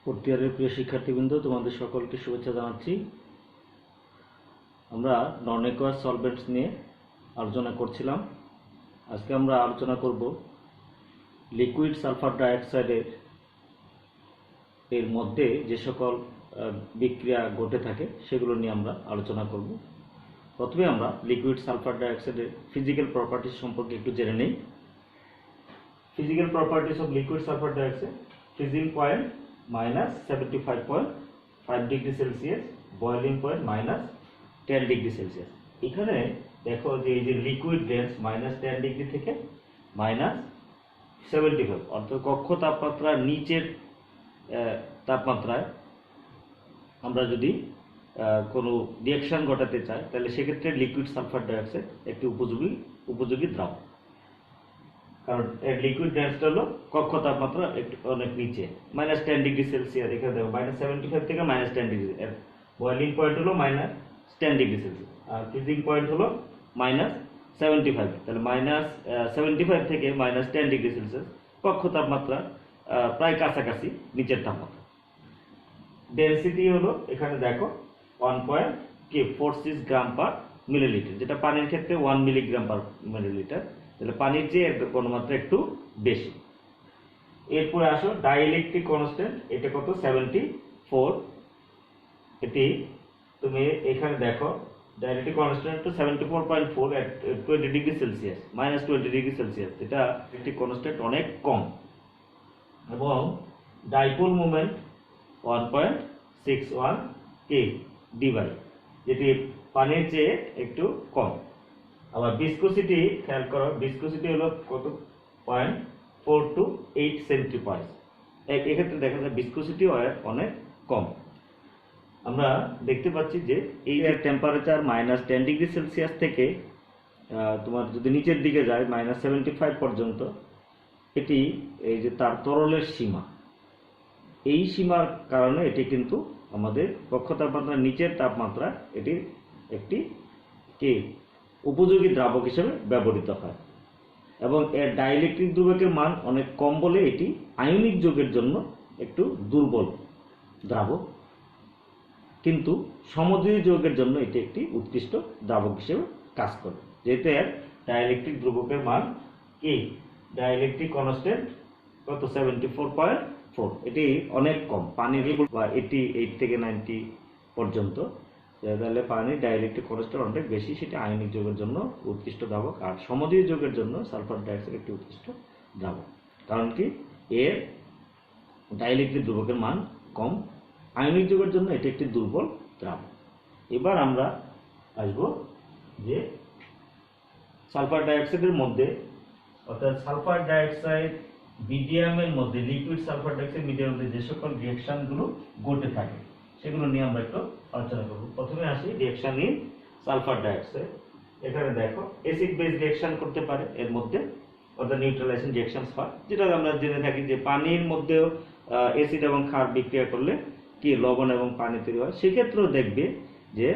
Fourth ইয়ারের প্রিয় শিক্ষার্থীবৃন্দ, তোমাদের সকলকে শুভেচ্ছা জানাচ্ছি। আমরা নন অ্যাকোয়াস সলভেন্টস নিয়ে আলোচনা করছিলাম। আজকে আমরা আলোচনা করব লিকুইড সালফার ডাইঅক্সাইডের এর মধ্যে যে সকল বিক্রিয়া ঘটে থাকে সেগুলো নিয়ে আমরা আলোচনা করব। প্রথমে আমরা লিকুইড সালফার ডাইঅক্সাইডের ফিজিক্যাল প্রপার্টিজ সম্পর্কে একটু জেনে নেই। Physical properties of liquid sulphur dioxide: freezing point -75.5 degree Celsius, boiling point -10 degree Celsius. এখানে দেখো যে এই যে লিকুইড রেঞ্জ -10 ডিগ্রি থেকে -75, অর্থাৎ কক্ষ তাপমাত্রার নিচের তাপমাত্রায় আমরা যদি কোনো রিঅ্যাকশন ঘটাতে চাই তাহলে সেক্ষেত্রে লিকুইড সালফার ডাইঅক্সাইড একটি উপযোগী দ্রাবক, কারণ এর লিকুইড রেঞ্জটা হলো কক্ষ তাপমাত্রা একটু অনেক নিচে, -10 ডিগ্রি সেলসিয়াস। এখানে দেখো -75 থেকে -10 ডিগ্রি, এর বয়লিং পয়েন্ট হলো -10 ডিগ্রি সেলসিয়াস, আর ফ্রিজিং পয়েন্ট হলো -75। তাহলে -75 থেকে -10 ডিগ্রি সেলসিয়াস কক্ষ তাপমাত্রা প্রায় কাছাকাছি নিচের তাপমাত্রা। ডেনসিটি হলো এখানে দেখো 1.46 গ্রাম পার মিলিলিটার, যেটা পানির ক্ষেত্রে 1 মিলিগ্রাম পার মিলিলিটার। তাহলে পানির চেয়ে ঘনমাত্রা একটু বেশি। এরপরে আসো ডাইইলেকট্রিক কনস্ট্যান্ট, এটা কত? 74। এটি তুমি এখানে দেখো ডাইইলেকট্রিক কনস্ট্যান্ট 74.4 এট 20 ডিগ্রি সেলসিয়াস, -20 ডিগ্রি সেলসিয়াস। এটা একটি কনস্ট্যান্ট অনেক কম। এবং ডাইপোল মোমেন্ট 1.61 kDi, যেটি পানির চেয়ে একটু কম। আবার ভিসকোসিটি খেয়াল করো, ভিসকোসিটি হলো কত? 0.428 সেন্টিপয়েন্ট। এক্ষেত্রে দেখা যায় ভিসকোসিটি অনেক কম। আমরা দেখতে পাচ্ছি যে এই যে টেম্পারেচার -10 ডিগ্রি সেলসিয়াস থেকে তোমার যদি নিচের দিকে যায় -75 পর্যন্ত, এটি এই যে তার তরলের সীমা, এই সীমার কারণে এটি কিন্তু আমাদের কক্ষ তাপমাত্রার নিচের তাপমাত্রা এটি একটি উপযোগী দ্রাবক হিসেবে ব্যবহৃত হয়। এবং এর ডাইইলেকট্রিক ধ্রুবকের মান অনেক কম বলে এটি আয়নিক যৌগের জন্য একটু দুর্বল দ্রাবক, কিন্তু সমযোজী যৌগের জন্য এটি একটি উৎকৃষ্ট দ্রাবক হিসেবে কাজ করে, যেহেতু এর ডাইইলেকট্রিক ধ্রুবকের মান ডাইইলেকট্রিক কনস্ট্যান্ট কত? 74.4। এটি অনেক কম, পানির 88 থেকে 90 পর্যন্ত। তাহলে পানির ডাইইলেকট্রিক কনস্ট্যান্ট অনেক বেশি, সেটা আয়নিক যৌগের জন্য উৎকৃষ্ট দ্রাবক, আর সমযোজী যৌগের জন্য সালফার ডাইঅক্সাইড একটি উৎকৃষ্ট দ্রাবক। কারণ কি? এর ডাইইলেকট্রিক ধ্রুবকের মান কম, আয়নিক যৌগের জন্য এটি একটি দুর্বল দ্রাবক। এবার আমরা আসব যে সালফার ডাইঅক্সাইডের মধ্যে, অর্থাৎ সালফার ডাইঅক্সাইড মিডিয়ামের মধ্যে, লিকুইড সালফার ডাইঅক্সাইড মিডিয়ামের মধ্যে যে সকল রিঅ্যাকশনগুলো ঘটে থাকে সেগুলো নিয়ে আমরা একটু আলোচনা করব। প্রথমে আসি রিঅ্যাকশন ইন সালফার ডাইঅক্সাইড। এখানে দেখো অ্যাসিড বেস রিঅ্যাকশন করতে পারে এর মধ্যে, অর্থাৎ নিউট্রালাইজেশন রিঅ্যাকশনস হয়, যেটা আমরা জেনে থাকি যে পানির মধ্যেও অ্যাসিড এবং ক্ষার বিক্রিয়া করলে কি লবণ এবং পানি তৈরি হয়। সেক্ষেত্রেও দেখবে যে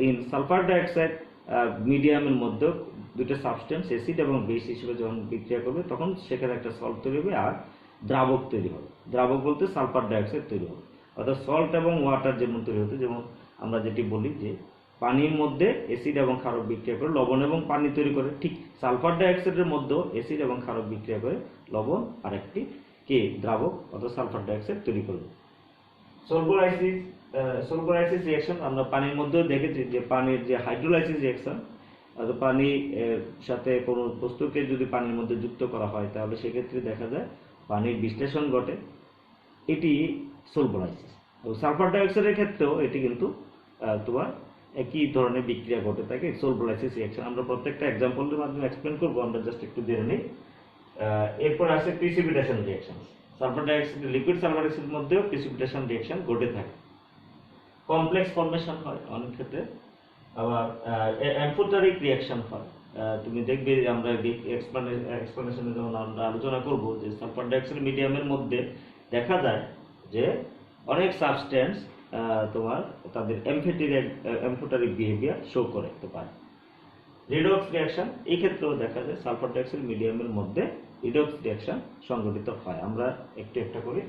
ইন সালফার ডাইঅক্সাইড মিডিয়ামের মধ্যে দুটো সাবস্টেন্স অ্যাসিড এবং বেস হিসেবে যখন বিক্রিয়া করবে তখন সেখানে একটা সল্ট তৈরি হবে আর দ্রাবক তৈরি হবে। দ্রাবক বলতে সালফার ডাইঅক্সাইড তৈরি হবে, অর্থাৎ সল্ট এবং ওয়াটার যেমন তৈরি হতো, যেমন আমরা যেটি বলি যে পানির মধ্যে অ্যাসিড এবং ক্ষারক বিক্রিয়া করে লবণ এবং পানি তৈরি করে, ঠিক সালফার ডাইঅক্সাইডের মধ্যেও অ্যাসিড এবং ক্ষারক বিক্রিয়া করে লবণ আর একটি দ্রাবক অর্থাৎ সালফার ডাইঅক্সাইড তৈরি করবে। সলভোলাইসিস রিঅ্যাকশন আমরা পানির মধ্যেও দেখেছি যে পানির যে হাইড্রোলাইসিস রিঅ্যাকশন, অর্থাৎ পানির সাথে কোনো বস্তুকে যদি পানির মধ্যে যুক্ত করা হয় তাহলে সেক্ষেত্রে দেখা যায় পানির বিশ্লেষণ ঘটে, এটি সলভোলাইসিস। সালফার ডাইঅক্সাইডের ক্ষেত্রেও এটি কিন্তু তোমার একই ধরনের বিক্রিয়া ঘটে থাকে, সলভোলাইসিস রিঅ্যাকশন। আমরা প্রত্যেকটা এক্সাম্পলের মাধ্যমে এক্সপ্লেন করবো, আমরা জাস্ট একটু জেনে নিই। এরপর আছে precipitation reaction. Sulphur dioxide liquid sulphur ডাইঅক্সাইডের মধ্যেও প্রিসিপিটেশন রিঅ্যাকশন ঘটে থাকে, কমপ্লেক্স ফর্মেশন হয় অনেক ক্ষেত্রে, আবার অ্যামফোটারিক রিঅ্যাকশন হয়। তুমি দেখবে আমরা এক্সপ্লেনেশনে যখন আমরা আলোচনা করব যে সালফার ডাইঅক্সাইড মিডিয়ামের মধ্যে দেখা যায় যে অনেক সাবস্টেন্স তোমার তাদের অ্যামফোটারিক বিহেভিয়ার শো করতে পারে। রিডক্স রিঅ্যাকশন, এই ক্ষেত্রেও দেখা যায় সালফার ডাইঅক্সাইড মিডিয়ামের মধ্যে রিডক্স রিঅ্যাকশন সংঘটিত হয়। আমরা একটু একটা করে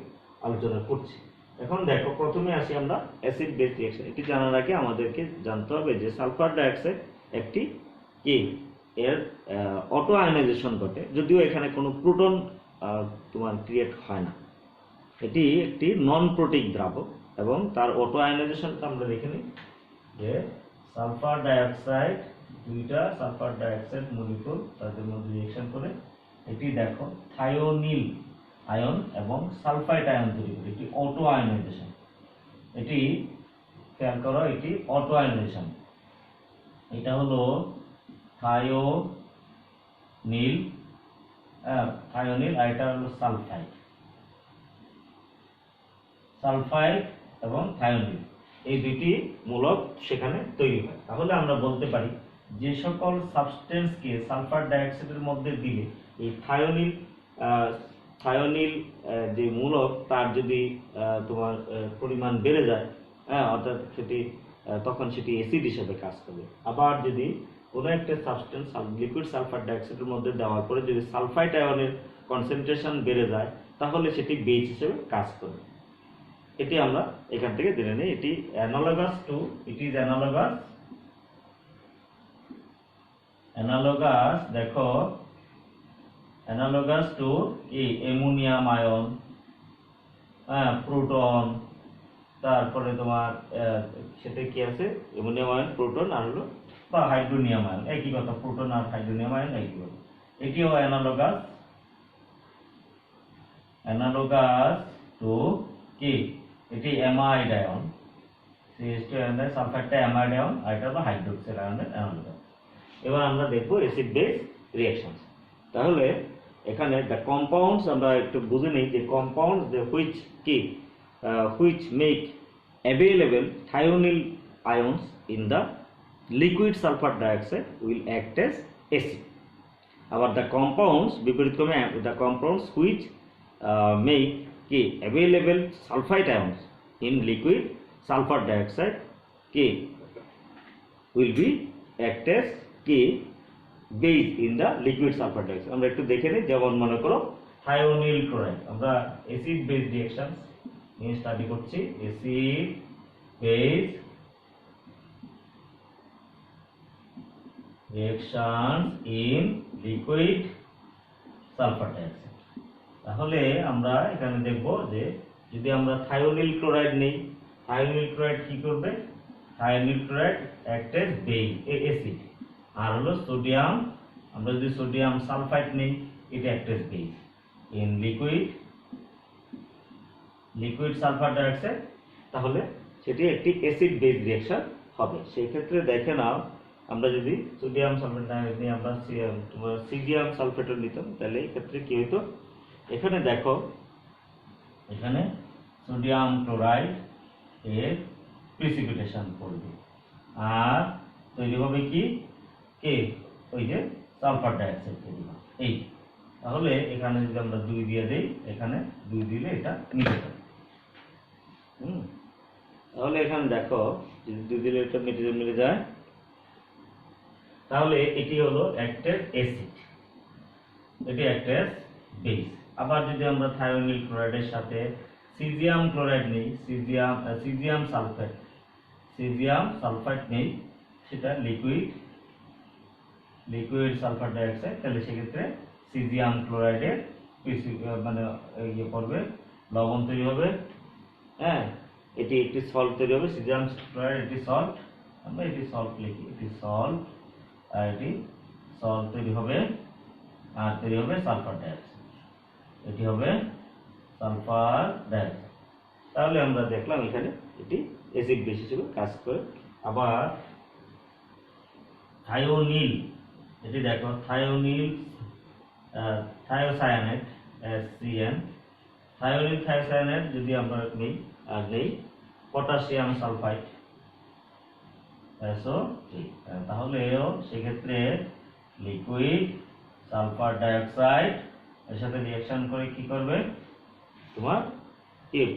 আলোচনা করছি। এখন দেখো, প্রথমে আসি আমরা অ্যাসিড বেস রিঅ্যাকশন। এটি জানার আগে আমাদেরকে জানতে হবে যে সালফার ডাইঅক্সাইড একটি কি, এর অটো আয়নাইজেশন ঘটে, যদিও এখানে কোনো প্রোটন তোমার ক্রিয়েট হয় না। এটি একটি নন প্রোটিক দ্রাবক এবং তার অটো আয়নাইজেশনটা আমরা দেখে নিই যে সালফার ডাইঅক্সাইড, দুইটা সালফার ডাইঅক্সাইড মলিকুল তাদের মধ্যে রিঅ্যাকশন করে এটি দেখো থায়োনিল আয়ন এবং সালফাইড আয়ন তৈরি করে, এটি অটো আয়নাইজেশন। এটি খেয়াল করো, এটি অটো আয়নাইজেশন। এটা হলো থায়োনিল, থায়োনিল, আর এটা হলো সালফাইড। সালফাইড এবং থায়োনিল এই দুইটি মূলক সেখানে তৈরি হয়। তাহলে আমরা বলতে পারি যে সকল সাবস্টেন্সকে সালফার ডাইঅক্সাইডের মধ্যে দিলে এই থায়োনিল যে মূলক তার যদি তোমার পরিমাণ বেড়ে যায়, অর্থাৎ সেটি তখন সেটি অ্যাসিড হিসেবে কাজ করবে। আবার যদি কোনো একটা সাবস্টেন্স লিকুইড সালফার ডাইঅক্সাইডের মধ্যে দেওয়ার পরে যদি সালফাইড আয়নের কনসেন্ট্রেশন বেড়ে যায়, তাহলে সেটি বেস হিসেবে কাজ করবে। এটি আমরা এখান থেকে জেনে নিই। এটি analogous to, it is analogous, দেখো analogous to ammonium ion, proton, তারপরে তোমার সেটা কি আছে, অ্যামোনিয়াম আয়ন, প্রোটন, আর হলো বা হাইড্রোনিয়াম আয়ন, একই কথা, প্রোটন আর হাইড্রোনিয়াম আয়ন একই কথা। এটিও অ্যানালগাস টু কি, এটি অ্যামাইড আয়ন, CH2 আয়ন, সালফাইডটা অ্যামাইড আয়ন, আর এটা হলো হাইড্রোক্সাইড আয়নের অ্যানালগাস। এবার আমরা দেখব অ্যাসিড বেস রিঅ্যাকশনস। তাহলে এখানে দ্য কম্পাউন্ডস আমরা একটু বুঝে নিই যে compounds which make available thionyl ions in the liquid sulfur dioxide will act as acid. আবার the compounds বিপরীতক্রমে, the compounds which make available sulfide ions in liquid sulfur dioxide will be act as base in the liquid sulfur dioxide. আমরা একটু দেখে নিই, যেমন মনে করো thionyl chloride, আমরা অ্যাসিড বেস রিঅ্যাকশনস নিয়ে স্টাডি করছি। Acid base reactions in liquid sulphur dioxide. তাহলে আমরা এখানে দেখব যে যদি আমরা থায়োনিল ক্লোরাইড নেই, থায়োনিল ক্লোরাইড কি করবে, thionyl chloride act as base, acid. আর হলো সোডিয়াম, আমরা যদি সোডিয়াম সালফাইড নেই, এটা act as base in liquid sulphur dioxide. তাহলে সেটি একটি অ্যাসিড বেস রিঅ্যাকশন হবে। সেই ক্ষেত্রে দেখে নাও, আমরা যদি সোডিয়াম সালফেট না নিয়ে আমরা সিজিয়াম সালফেটও নিতাম, তাহলে এই ক্ষেত্রে কি হতো, এখানে দেখো, এখানে সোডিয়াম ক্লোরাইড এর প্রিসিপিটেশন পড়বে আর তৈরি হবে কি, ওই যে সালফার ডাইঅক্সাইড তৈরি হবে। এই তাহলে এখানে যদি আমরা 2 দিয়ে দেই, এখানে 2 দিলে এটা মিলে যাবে। তাহলে এখানে দেখো, যদি 2 দিলে এটা মিলে যায়, তাহলে এটি হলো অ্যাক্ট এজ অ্যাসিড, এটি অ্যাক্ট এজ বেস। আবার যদি আমরা থায়োনিল ক্লোরাইডের সাথে সিজিয়াম ক্লোরাইড নেই, সিজিয়াম সালফাইড নেই, সেটা লিকুইড সালফার ডাইঅক্সাইড, তাহলে সেক্ষেত্রে সিজিয়াম ক্লোরাইডের মানে ইয়ে করবে, লবণ তৈরি হবে, এটি একটি সল্ট তৈরি হবে, সিজিয়াম ক্লোরাইড এটি সল্ট, আমরা এটি সল্ট লিখি, এটি সল্ট, আর এটি সল্ট তৈরি হবে, আর তৈরি হবে সালফার ডাইঅক্সাইড, এটি হবে সালফার ডাইঅক্সাইড। তাহলে আমরা দেখলাম এখানে এটি অ্যাসিড বেস হিসেবে কাজ করে। আবার থায়োনিল, এটি দেখো thionyl thiocyanate SCN, thionyl thiocyanate যদি আমরা নেই, আর নেই পটাশিয়াম সালফাইড তাহলে সেক্ষেত্রে লিকুইড সালফার ডাইঅক্সাইড এর সাথে রিঅ্যাকশন করে কি করবে, তোমার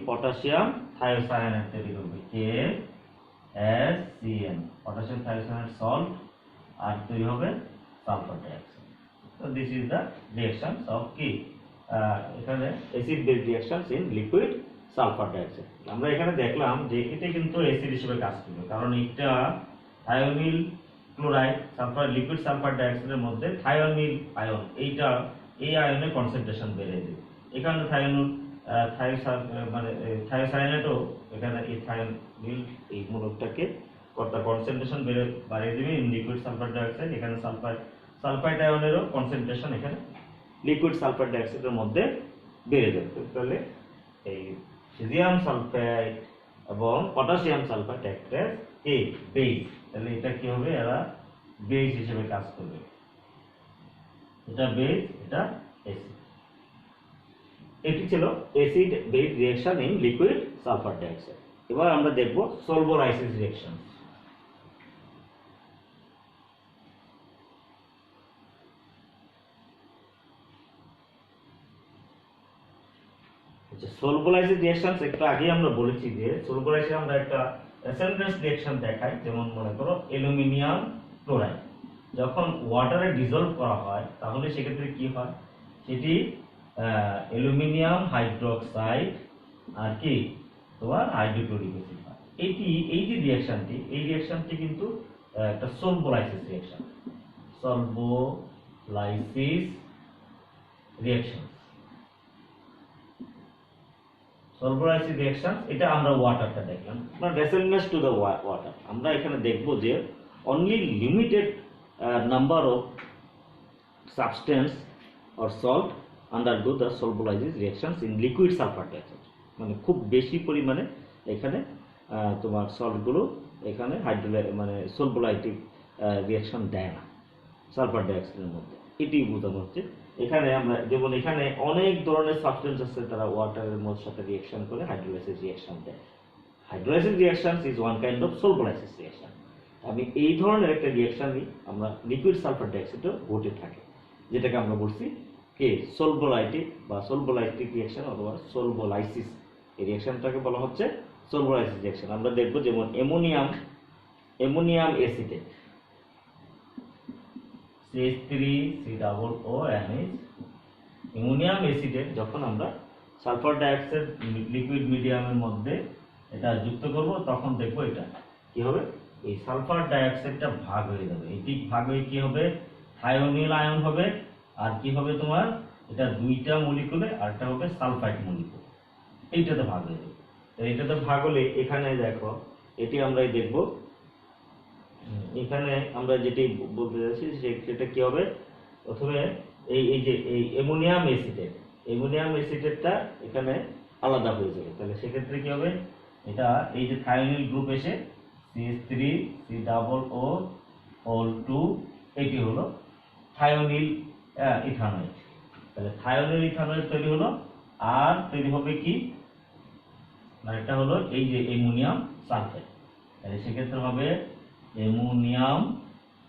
পটাশিয়াম থায়োসায়ানেট তৈরি করবে, KSCN, পটাশিয়াম থায়োসায়ানেট সল্ট, আর তৈরি হবে sulphur dioxide. So this is the reactions of এখানে acid base reactions in liquid sulphur dioxide. আমরা এখানে দেখলাম যে এটা কিন্তু অ্যাসিড হিসেবে কাজ করবে, কারণ এটা thionyl chloride sulphur liquid sulphur ডাইঅক্সাইডের মধ্যে থায়োনিল আয়ন, এই আয়নের কনসেন্ট্রেশন বেড়ে দেবে। এখানে মানে থায়োসায়ানেটও এখানে এই থায়োনিল এই মূলকটাকে কনসেন্ট্রেশন বাড়িয়ে দেবে ইন লিকুইড সালফার ডাইঅক্সাইড। এখানে সালফাইড আয়নেরও কনসেন্ট্রেশন এখানে লিকুইড সালফার ডাইঅক্সাইডের মধ্যে বেড়ে যাবে। তাহলে এই সিজিয়াম সালফাইড এবং পটাশিয়াম সালফাইড একটা বেস, তাহলে এটা কি হবে, এরা বেস হিসেবে কাজ করবে। এটা বেস, এটা অ্যাসিড। এটি ছিল acid base reaction in liquid sulphur dioxide. এবার আমরা দেখব সলভোলাইসিস রিঅ্যাকশন। সলভোলাইসিস রিঅ্যাকশন একটু আগে আমরা বলেছি যে সলভোলাইসিস আমরা একটা অ্যাসেন্ডেন্স রিঅ্যাকশন দেখাই, যেমন মনে করো অ্যালুমিনিয়াম ক্লোরাইড যখন ওয়াটারে ডিজলভ করা হয় তাহলে সেক্ষেত্রে কি হয়, সেটি অ্যালুমিনিয়াম হাইড্রোক্সাইড আর কি তোমার হাইড্রোক্লোরিক অ্যাসিড হয়। এই যে রিঅ্যাকশনটি কিন্তু একটা সলভোলাইসিস রিঅ্যাকশন। সলভোলাইসিস রিঅ্যাকশন, সলভোলাইসিস রিঅ্যাকশন, এটা আমরা ওয়াটারটা দেখলাম। রেসেন্টনেস টু দ্য ওয়াটার, আমরা এখানে দেখব যে only limited number of substance or salt undergo the solvolysis reactions in liquid sulphur dioxide. মানে খুব বেশি পরিমাণে এখানে তোমার সল্টগুলো এখানে মানে সলভোলাইটিক রিঅ্যাকশন দেয় না সালফার ডাইঅক্সাইডের মধ্যে। এটি বোঝানো হচ্ছে। এখানে আমরা যেমন এখানে অনেক ধরনের সাবস্টেন্স আছে, তারা ওয়াটারের মধ্যে সাথে রিঅ্যাকশন করে হাইড্রোলাইসিস রিঅ্যাকশন দেয়। Hydrolysis reaction is one kind of solvolysis reaction. আমি এই ধরনের একটা রিঅ্যাকশনই আমরা লিকুইড সালফার ডাইঅক্সাইডও ঘটে থাকে, যেটাকে আমরা বলছি কি সলভোলাইটিক বা সলভোলাইটিক রিঅ্যাকশন অথবা সলভোলাইসিস। এই রিঅ্যাকশনটাকে বলা হচ্ছে সলভোলাইসিস রিঅ্যাকশন। আমরা দেখব যেমন অ্যামোনিয়াম অ্যাসিডেট CH3COONH, অ্যামোনিয়াম অ্যাসিডেট যখন আমরা সালফার ডাইঅক্সাইড লিকুইড মিডিয়ামের মধ্যে এটা যুক্ত করব তখন দেখব এটা কি হবে, এই সালফার ডাইঅক্সাইডটা ভাগ হয়ে যাবে। এটি ভাগ হয়ে কি হবে, থায়োনিল আয়ন হবে, আর কি হবে তোমার, এটা দুইটা মলিকুলে আর একটা হবে সালফাইড মলিকুল, এইটাতে ভাগ হয়ে যাবে। এইটাতে ভাগ হলে এখানে দেখো এটি আমরাই দেখব, এখানে আমরা যেটি বলতে যাচ্ছি সেটা কি হবে, প্রথমে এই যে এই অ্যামোনিয়াম অ্যাসিডেটটা এখানে আলাদা হয়ে যাবে। তাহলে সেক্ষেত্রে কি হবে, এটা এই যে থায়োনিল গ্রুপ এসে CH3COO2, এটি হলো থায়োনিল ইথানয়েড। তাহলে থায়োনিল ইথানয়েড তৈরি হলো, আর তৈরি হবে কি না, এটা হলো এই যে অ্যামোনিয়াম সালফেট। তাহলে সেক্ষেত্রে হবে অ্যামোনিয়াম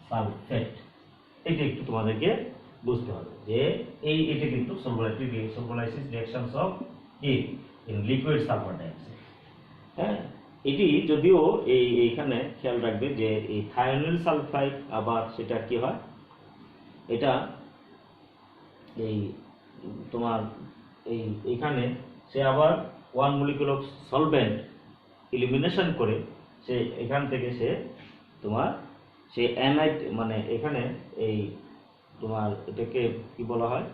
সালফেট। এটা একটু তোমাদেরকে বুঝতে হবে যে এটা কিন্তু solvolysis reactions of in liquid sulphur dioxide. হ্যাঁ, এটি যদিও এইখানে খেয়াল রাখবে যে এই থায়োনিল সালফাইড আবার সেটা কি হয়, এটা এই তোমার এইখানে সে আবার one molecule of solvent elimination করে সে এখান থেকে সে তোমার সে অ্যানাইড মানে এখানে এই তোমার এটাকে কি বলা হয়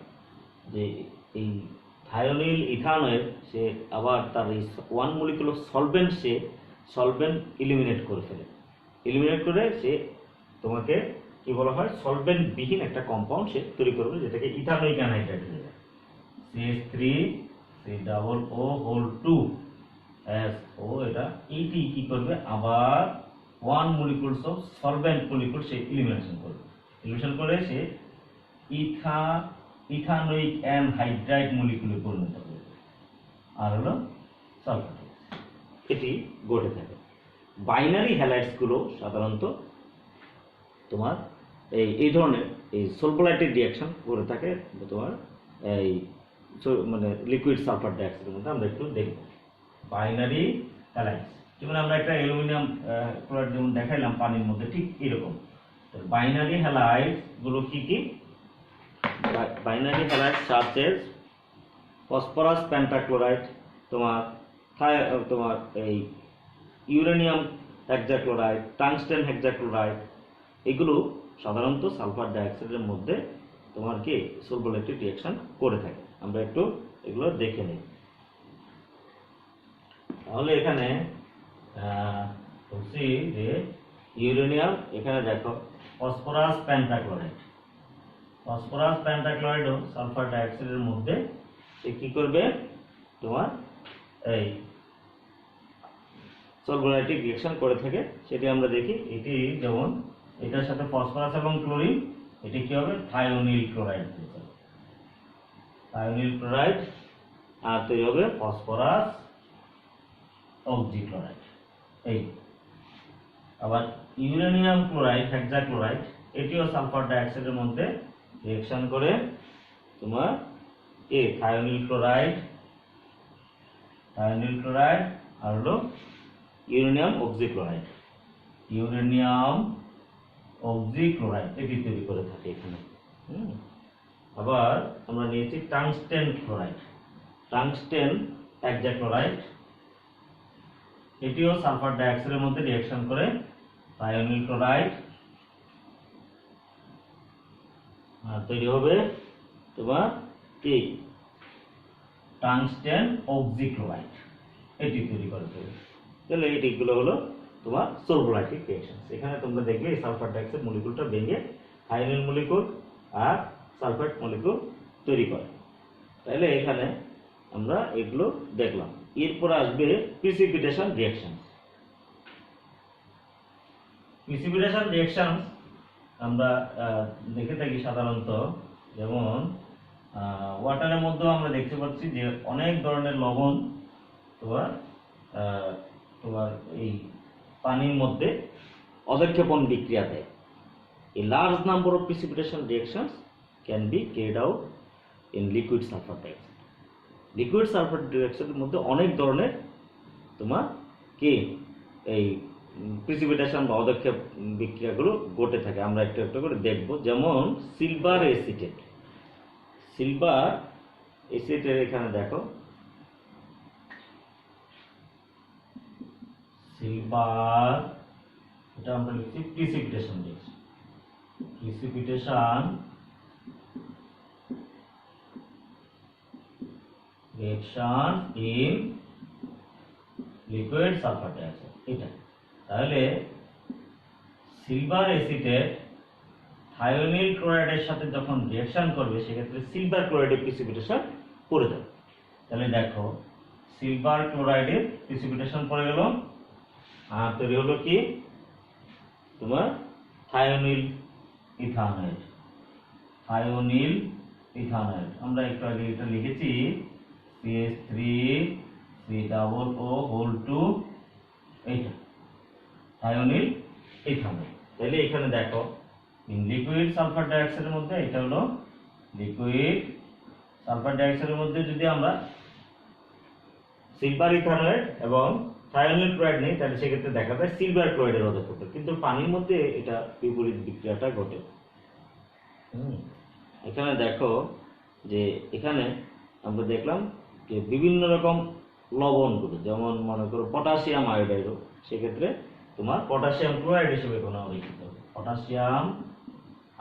যে এই থায়োনিল ইথানয়েড সে আবার তার এই one molecule of solvent say solvent eliminate করে ফেলে, ইলিমিনেট করে সে তোমাকে কি বলা হয় সলভেন্ট বিহীন একটা কম্পাউন্ড সে তৈরি করবে, যেটাকে ইথানোইক অ্যানহাইড্রাইড হয়ে যায়। CH3COO2 SO, এটা এইটি কি করবে, আবার one molecules of solvent molecule say elimination করে সে ইথানোইক অ্যানহাইড্রাইড মলিকুলে পরিণত হবে, আর হলো সালফার। এটি ঘটে থাকে। বাইনারি হ্যালাইডসগুলো সাধারণত তোমার এই ধরনের এই সলভোলাইটিক রিঅ্যাকশন করে থাকে তোমার এই মানে লিকুইড সালফার ডাইঅক্সাইডের মধ্যে। আমরা একটু দেখব বাইনারি হ্যালাইডস, যেমন আমরা একটা অ্যালুমিনিয়াম ক্লোরাইড যেমন দেখাইলাম পানির মধ্যে, ঠিক এরকম বাইনারি হ্যালাইডস গুলো কি কি, binary halides such as phosphorus pentachloride, তোমার তোমার এই ইউরেনিয়াম হেক্সাক্লোরাইড, টাংস্টেন হেক্সাক্লোরাইড, এগুলো সাধারণত সালফার ডাইঅক্সাইডের মধ্যে তোমার কি সলভোলেটিক রিঅ্যাকশন করে থাকে। আমরা একটু এগুলো দেখে নিই। তাহলে এখানে বলছি যে ইউরেনিয়াম, এখানে দেখো ফসফরাস পেন্টাক্লোরাইড, ফসফরাস পেন্টাক্লোরাইডও সালফার ডাইঅক্সাইডের মধ্যে কি করবে, তোমার এই সলভোলাইটিক রিঅ্যাকশন করে থাকে। সেটি আমরা দেখি। এটি যেমন এটার সাথে ফসফরাস এবং ক্লোরিন, এটি কি হবে, থায়োনিল ক্লোরাইড, থায়োনিল ক্লোরাইড, আর তৈরি হবে ফসফরাস অক্সিক্লোরাইড। এই আবার ইউরেনিয়াম ক্লোরাইড হেক্সাক্লোরাইড, এটিও সালফার ডাইঅক্সাইডের মধ্যে রিঅ্যাকশন করে তোমার থায়োনিল ক্লোরাইড, থায়োনিল ক্লোরাইড আর হলো ইউরেনিয়াম অক্সিক্লোরাইড, ইউরেনিয়াম অক্সিক্লোরাইড এটি তৈরি করে থাকে এখানে। আবার আমরা নিয়েছি টাংস্টেন ক্লোরাইড, টাংস্টেন হেক্সাক্লোরাইড, এটিও সালফার ডাইঅক্সাইডের মধ্যে রিঅ্যাকশন করে থায়োনিল ক্লোরাইড, আর তৈরি হবে তোমার কি টাংস্টেন অক্সিক্লোরাইড, এটি তৈরি করে দেবে। তাহলে এইগুলো হলো তোমার সলভোলাইটিক রিঅ্যাকশন। এখানে তোমরা দেখবে এই সালফার ডাইঅক্সাইড মলিকুলটা ভেঙে থায়োনিল মলিকুল আর সালফেট মলিকুল তৈরি করে। তাহলে এখানে আমরা এগুলো দেখলাম। এরপর আসবে প্রিসিপিটেশন রিঅ্যাকশন। প্রিসিপিটেশন রিঅ্যাকশন আমরা দেখে থাকি সাধারণত, যেমন ওয়াটারের মধ্যেও আমরা দেখতে পাচ্ছি যে অনেক ধরনের লবণ তোমার এই পানির মধ্যে অধঃক্ষেপণ বিক্রিয়া দেয়। A large number of precipitation reactions can be carried out in liquid sulfur dioxide. Liquid sulphur ডাইঅক্সাইডের মধ্যে অনেক ধরনের তোমার কি এই প্রিসিপিটেশন বা অধঃক্ষেপ বিক্রিয়াগুলো ঘটে থাকে। আমরা একটু একটু করে দেখব। যেমন সিলভার এসিটেট, সিলভার এসিটেট এখানে দেখো সিলভার, এটা আমরা লিখছি precipitation reaction, precipitation reaction in liquid sulphur dioxide, এটা। তাহলে সিলভার এসিটেট থায়োনিল ক্লোরাইডের সাথে যখন রিঅ্যাকশন করবে সেক্ষেত্রে সিলভার ক্লোরাইডের প্রিসিপিটেশন পড়ে যাবে। তাহলে দেখো সিলভার ক্লোরাইডের প্রিসিপিটেশন পড়ে গেল, আর তৈরি হলো কি তোমার থায়োনিল ইথানয়েড, থায়োনিল ইথানয়েড। আমরা একটু আগে এটা লিখেছি CH3COO, এইটা থায়োনিল ইথানয়েড। তাহলে এখানে দেখো লিকুইড সালফার ডাইঅক্সাইডের মধ্যে, এটা হলো লিকুইড সালফার ডাইঅক্সাইডের মধ্যে যদি আমরা সিলভার ইথানয়েড এবং থায়োনিল ক্লোরাইড নেই, তাহলে সেক্ষেত্রে দেখা যায় সিলভার ক্লোরাইডের অধঃক্ষেপণ, কিন্তু পানির মধ্যে এটা বিপরীত বিক্রিয়াটা ঘটে। এখানে দেখো যে এখানে আমরা দেখলাম যে বিভিন্ন রকম লবণগুলো, যেমন মনে করো পটাশিয়াম আয়োডাইডও, সেক্ষেত্রে তোমার পটাশিয়াম ক্লোরাইড হিসেবে কোনো লিখিত হবে, পটাশিয়াম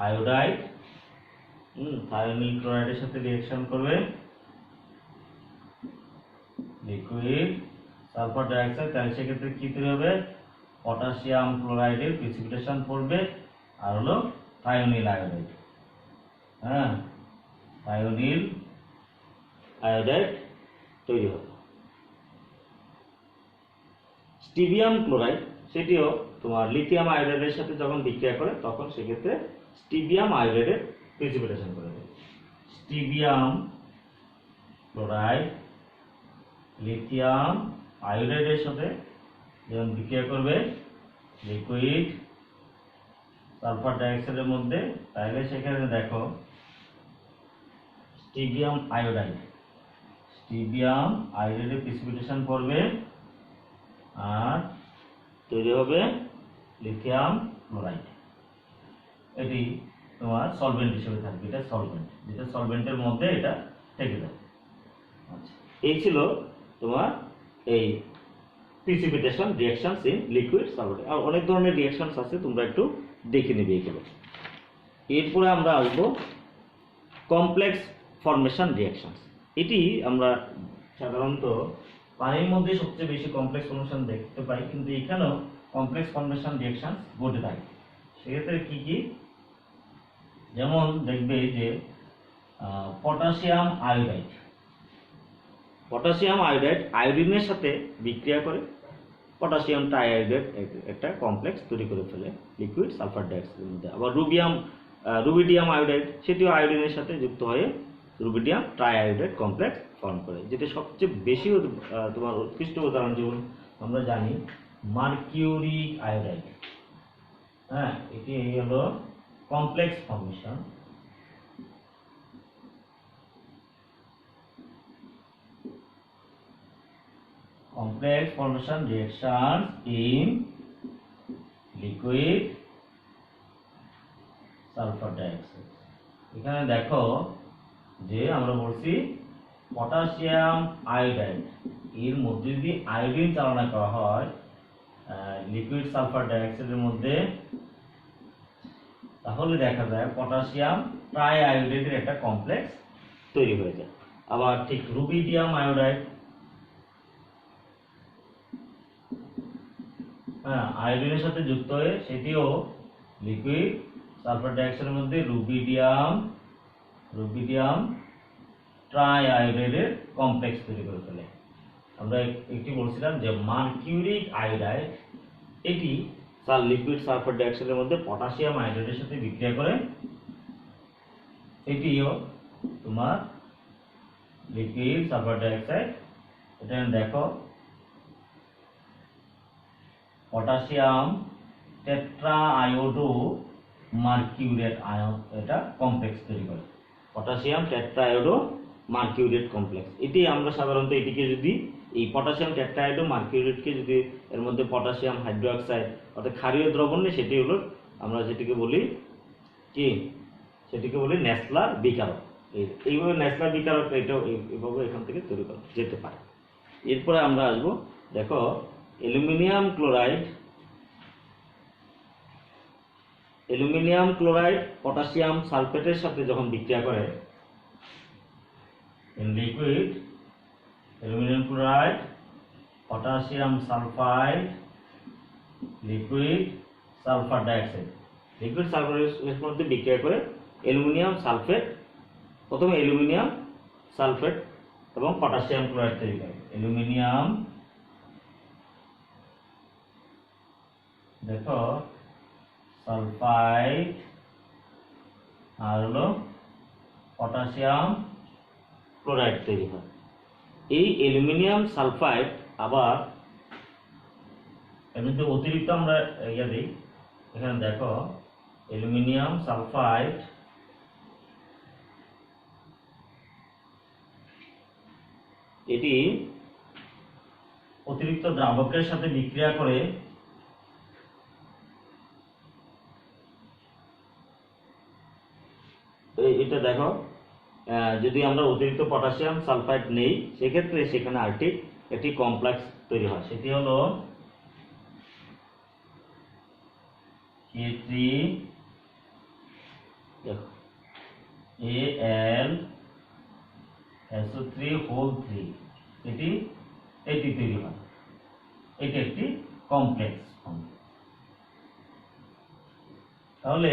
আয়োডাইড থায়োনিল ক্লোরাইডের সাথে রিঅ্যাকশন করবে লিকুইড সালফার ডাইঅক্সাইড, তাহলে সেক্ষেত্রে কি তৈরি হবে, পটাশিয়াম ক্লোরাইডের প্রিসিপিটেশন পড়বে, আর হলো থায়োনিল আয়োডাইড, থায়োনিল আয়োডাইড তৈরি হবে। স্টিবিয়াম ক্লোরাইড, সেটিও তোমার লিথিয়াম আয়োডাইডের সাথে যখন বিক্রিয়া করে তখন সেক্ষেত্রে স্টিবিয়াম আয়োডাইডের প্রিসিপিটেশন করে দেবে। স্টিবিয়াম ক্লোরাইড লিথিয়াম আয়োডাইডের সাথে যখন বিক্রিয়া করবে লিকুইড সালফার ডাইঅক্সাইডের মধ্যে, তাহলে সেখানে দেখো স্টিবিয়াম আয়োডাইড, স্টিবিয়াম আয়োডাইডের প্রিসিপিটেশন পড়বে, আর তৈরি হবে লিথিয়াম ক্লোরাইড। এটি তোমার সলভেন্ট হিসেবে থাকবে, এটা সলভেন্ট, যেটা সলভেন্টের মধ্যে এটা থেকে যাবে। আচ্ছা, এই ছিল তোমার এই precipitation reactions in liquid sulphate. আর অনেক ধরনের রিঅ্যাকশনস আছে, তোমরা একটু দেখে নেবে এগুলো। এরপরে আমরা আসবো কমপ্লেক্স ফর্মেশন রিঅ্যাকশনস। এটি আমরা সাধারণত পানির মধ্যে সবচেয়ে বেশি কমপ্লেক্স ফর্মেশন দেখতে পাই, কিন্তু এখানেও কমপ্লেক্স ফর্মেশন রিঅ্যাকশনস ঘটে থাকে। সেক্ষেত্রে কি কি, যেমন দেখবে যে পটাশিয়াম আয়োডাইড, পটাশিয়াম আয়োডাইড আয়োডিনের সাথে বিক্রিয়া করে পটাশিয়াম ট্রাইআয়োডাইড একটা কমপ্লেক্স তৈরি করে ফেলে লিকুইড সালফার ডাইঅক্সাইডের মধ্যে। আবার রুবিডিয়াম আয়োডাইড, সেটিও আয়োডিনের সাথে যুক্ত হয়ে রুবিডিয়াম ট্রাইআয়োডাইড কমপ্লেক্স ফর্ম করে, যেটা সবচেয়ে বেশি তোমার উৎকৃষ্ট উদাহরণ যেমন আমরা জানি মার্কিউরিক আয়োডাইড। হ্যাঁ, এটি হলো complex formation. Complex formation reactions in liquid sulfur dioxide। এখানে দেখো যে আমরা বলছি পটাশিয়াম আয়োডাইড, এর মধ্যে যদি আয়োডিন চালনা করা হয় লিকুইড সালফার ডাইঅক্সাইডের মধ্যে, তাহলে দেখা যায় পটাশিয়াম ট্রাইআয়োডাইডের একটা কমপ্লেক্স তৈরি হয়ে যায়। আবার ঠিক রুবিডিয়াম আয়োডাইড, হ্যাঁ, আয়োডিনের সাথে যুক্ত হয়ে সেটিও লিকুইড সালফার ডাইঅক্সাইডের মধ্যে রুবিডিয়াম ট্রাইআয়োডাইডের কমপ্লেক্স তৈরি করে ফেলে। আমরা একটি বলছিলাম যে মার্কিউরিক আয়োডাইড, এটি লিকুইড সালফার ডাইঅক্সাইডের মধ্যে পটাশিয়াম আয়োডাইডের সাথে বিক্রিয়া করে এটিও তোমার লিকুইড সালফার ডাইঅক্সাইড। এটা দেখো পটাশিয়াম টেট্রাআয়োডো মার্কিউরেট আয়ন, এটা কমপ্লেক্স তৈরি করে পটাশিয়াম টেট্রাআয়োডো মার্কিউরেট কমপ্লেক্স। এটি আমরা সাধারণত এটিকে যদি এই পটাশিয়াম টেট্রাআয়োডো মার্কিউরেটকে যদি এর মধ্যে পটাশিয়াম হাইড্রোক্সাইড অর্থাৎ ক্ষারীয় দ্রবণ নেই, সেটি হলো আমরা যেটিকে বলি কি, সেটিকে বলি নেসলার বিকারক। এইভাবে নেসলার বিকারক এটাও এইভাবে এখান থেকে তৈরি করা যেতে পারে। এরপরে আমরা আসবো, দেখো অ্যালুমিনিয়াম ক্লোরাইড পটাশিয়াম সালফেটের সাথে যখন বিক্রিয়া করে in liquid aluminium chloride potassium sulphide liquid sulphur dioxide, liquid সালফারের মধ্যে বিক্রিয়া করে অ্যালুমিনিয়াম সালফেট, প্রথমে অ্যালুমিনিয়াম সালফেট এবং পটাশিয়াম ক্লোরাইড তৈরি করে। অ্যালুমিনিয়াম, দেখো সালফাইড আর হলো পটাশিয়াম ক্লোরাইড তৈরি হয়। এই অ্যালুমিনিয়াম সালফাইড আবার এর মধ্যে অতিরিক্ত আমরা দিই, এখানে দেখো অ্যালুমিনিয়াম সালফাইড এটি অতিরিক্ত দ্রাবকের সাথে বিক্রিয়া করে এটা দেখো যদি আমরা অতিরিক্ত পটাশিয়াম সালফাইড নেই, সেক্ষেত্রে সেখানে আরেকটি একটি কমপ্লেক্স তৈরি হয়, সেটি হলো Al2SO3 এটি তৈরি হয়। এটি একটি কমপ্লেক্স। তাহলে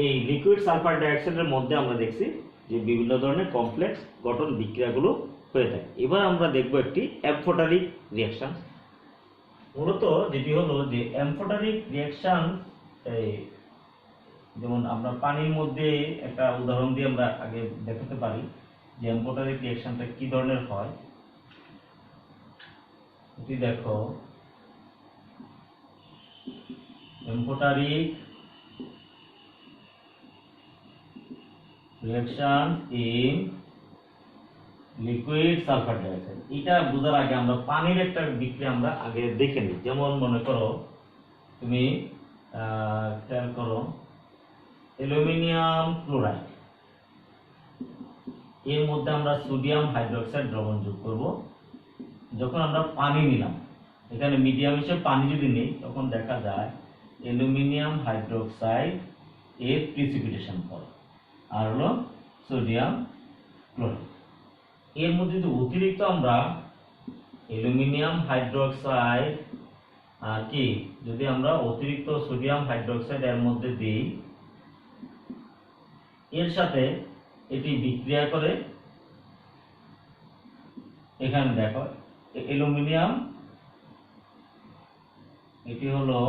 এই লিকুইড সালফার ডাইঅক্সাইডের মধ্যে আমরা দেখছি যে বিভিন্ন ধরনের কমপ্লেক্স গঠন বিক্রিয়াগুলো হয়ে থাকে। এবার আমরা দেখব একটি অ্যামফোটারিক রিঅ্যাকশন। মূলত যেটি হলো যে অ্যামফোটারিক রিঅ্যাকশন, যেমন আমরা পানির মধ্যে একটা উদাহরণ দিয়ে আমরা আগে দেখাতে পারি যে অ্যামফোটারিক রিঅ্যাকশনটা কি ধরনের হয়। এটি দেখো amphoteric reaction in liquid sulphur dioxide. এটা বোঝার আগে আমরা পানির একটা বিক্রিয়া আমরা আগে দেখে নিই। যেমন মনে করো তুমি খেয়াল করো অ্যালুমিনিয়াম ক্লোরাইড, এর মধ্যে আমরা সোডিয়াম হাইড্রোক্সাইড দ্রবণ যোগ করব যখন আমরা পানি নিলাম, এখানে মিডিয়াম হিসেবে পানি যদি নিই, তখন দেখা যায় অ্যালুমিনিয়াম হাইড্রোক্সাইড এর প্রিসিপিটেশন করে, আর হলো সোডিয়াম ক্লোরাইড। এর মধ্যে যদি অতিরিক্ত আমরা অ্যালুমিনিয়াম হাইড্রোক্সাইড আর কি যদি আমরা অতিরিক্ত সোডিয়াম হাইড্রোক্সাইড এর মধ্যে দিই, এর সাথে এটি বিক্রিয়া করে, এখানে দেখো অ্যালুমিনিয়াম, এটি হলো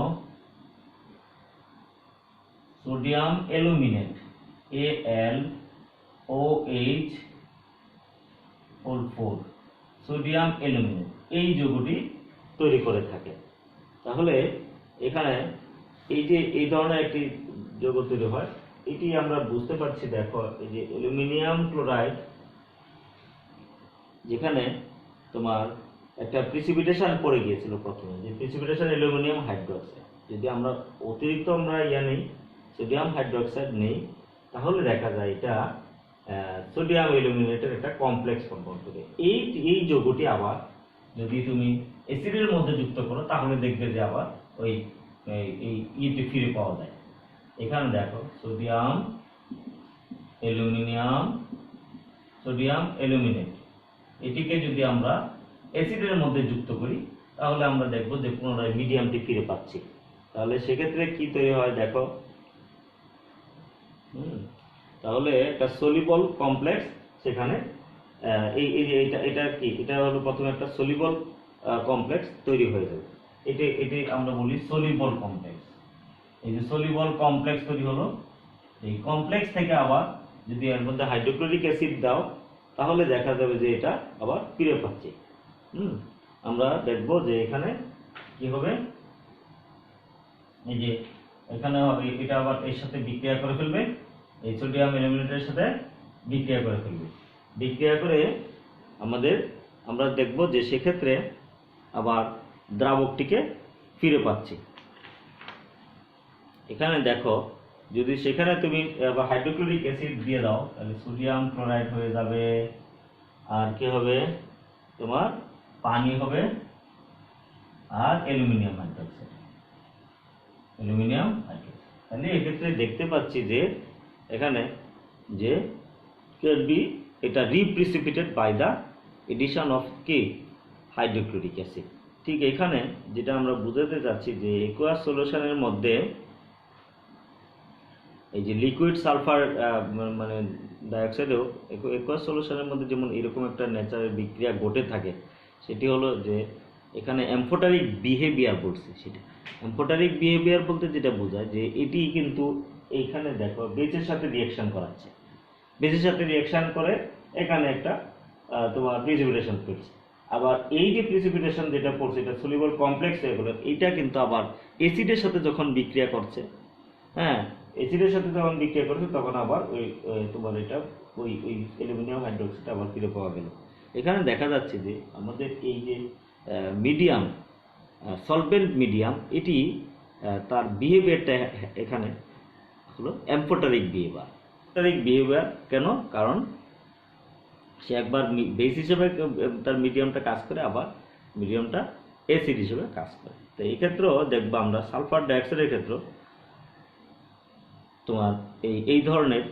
sodium aluminate AlOH4 sodium aluminate, এই যৌগটি তৈরি করে থাকে। তাহলে এখানে এই যে এই ধরনের একটি যৌগ তৈরি হয়, এটি আমরা বুঝতে পারছি। দেখো এই যে অ্যালুমিনিয়াম ক্লোরাইড, যেখানে তোমার একটা প্রিসিপিটেশন পড়ে গিয়েছিল প্রথমে, যে প্রিসিপিটেশন অ্যালুমিনিয়াম হাইড্রোক্সাইড, যদি আমরা অতিরিক্ত আমরা নেই সোডিয়াম হাইড্রোক্সাইড নেই, তাহলে দেখা যায় এটা সোডিয়াম অ্যালুমিনেটের একটা কমপ্লেক্স কম্পাউন্ড হবে। এই যৌগটি আবার যদি তুমি অ্যাসিডের মধ্যে যুক্ত করো, তাহলে দেখবে যে আবার ওই এই ইটি ফিরে পাওয়া যায়। এখানে দেখো সোডিয়াম অ্যালুমিনিয়াম, সোডিয়াম অ্যালুমিনেট, এটিকে যদি আমরা অ্যাসিডের মধ্যে যুক্ত করি, তাহলে আমরা দেখব যে পুনরায় মিডিয়ামটি ফিরে পাচ্ছি। তাহলে সেক্ষেত্রে কি তৈরি হয় দেখো, তাহলে একটা সলিবল কমপ্লেক্স সেখানে এই যে এটা কি, এটা হলো প্রথমে একটা সলিবল কমপ্লেক্স তৈরি হয়ে যাবে। এটি আমরা বলি সলিবল কমপ্লেক্স। এই যে সলিবল কমপ্লেক্স তৈরি হলো, এই কমপ্লেক্স থেকে আবার যদি এর মধ্যে হাইড্রোক্লোরিক অ্যাসিড দাও, তাহলে দেখা যাবে যে এটা আবার ফিরে পাচ্ছে। আমরা দেখব যে এখানে কি হবে, এই যে এখানে এটা আবার এর সাথে বিক্রিয়া করে ফেলবে, এই সোডিয়াম অ্যালুমিনেটের সাথে বিক্রিয়া করে ফেলবে। বিক্রিয়া করে আমরা দেখব যে সেক্ষেত্রে আবার দ্রাবকটিকে ফিরে পাচ্ছি। এখানে দেখো যদি সেখানে তুমি আবার হাইড্রোক্লোরিক অ্যাসিড দিয়ে দাও, তাহলে সোডিয়াম ক্লোরাইড হয়ে যাবে, আর কি হবে তোমার পানি হবে, আর অ্যালুমিনিয়াম হাইড্রোক্সাইড, তাহলে এক্ষেত্রে দেখতে পাচ্ছি যে এখানে যে এটা রিপ্রিসিপিটেড বাই দ্য এডিশন অফ কি হাইড্রোক্লোরিক অ্যাসিড। ঠিক এখানে যেটা আমরা বুঝাতে চাচ্ছি যে একুয়াস সলিউশনের মধ্যে এই যে লিকুইড সালফার মানে ডাইঅক্সাইডেও একুয়াস সলিউশনের মধ্যে যেমন এরকম একটা ন্যাচারাল বিক্রিয়া ঘটে থাকে, সেটি হলো যে এখানে অ্যামফোটারিক বিহেভিয়ার বলছে। সেটা অ্যামফোটারিক বিহেভিয়ার বলতে যেটা বোঝায় যে এটি কিন্তু এইখানে দেখো বেজের সাথে রিঅ্যাকশন করাচ্ছে, বেজের সাথে রিঅ্যাকশন করে এখানে একটা তোমার প্রিসিপিটেশন করছে। আবার এই যে প্রিসিপিটেশন যেটা পড়ছে, এটা সলিবল কমপ্লেক্স হয়ে গেল, এইটা কিন্তু আবার অ্যাসিডের সাথে যখন বিক্রিয়া করছে, হ্যাঁ অ্যাসিডের সাথে যখন বিক্রিয়া করছে, তখন আবার ওই তোমার এটা ওই অ্যালুমিনিয়াম হাইড্রোক্সাইড আবার ফিরে পাওয়া গেল। এখানে দেখা যাচ্ছে যে আমাদের এই যে মিডিয়াম সলভেন্ট মিডিয়াম, এটি তার বিহেভিয়ারটা এখানে হলো অ্যামফোটারিক বিহেভিয়ার। কেন? কারণ সে একবার বেস হিসেবে তার মিডিয়ামটা কাজ করে, আবার মিডিয়ামটা অ্যাসিড হিসেবে কাজ করে। তো এই ক্ষেত্রেও দেখবা আমরা সালফার ডাইঅক্সাইডের ক্ষেত্রে তোমার এই ধরনের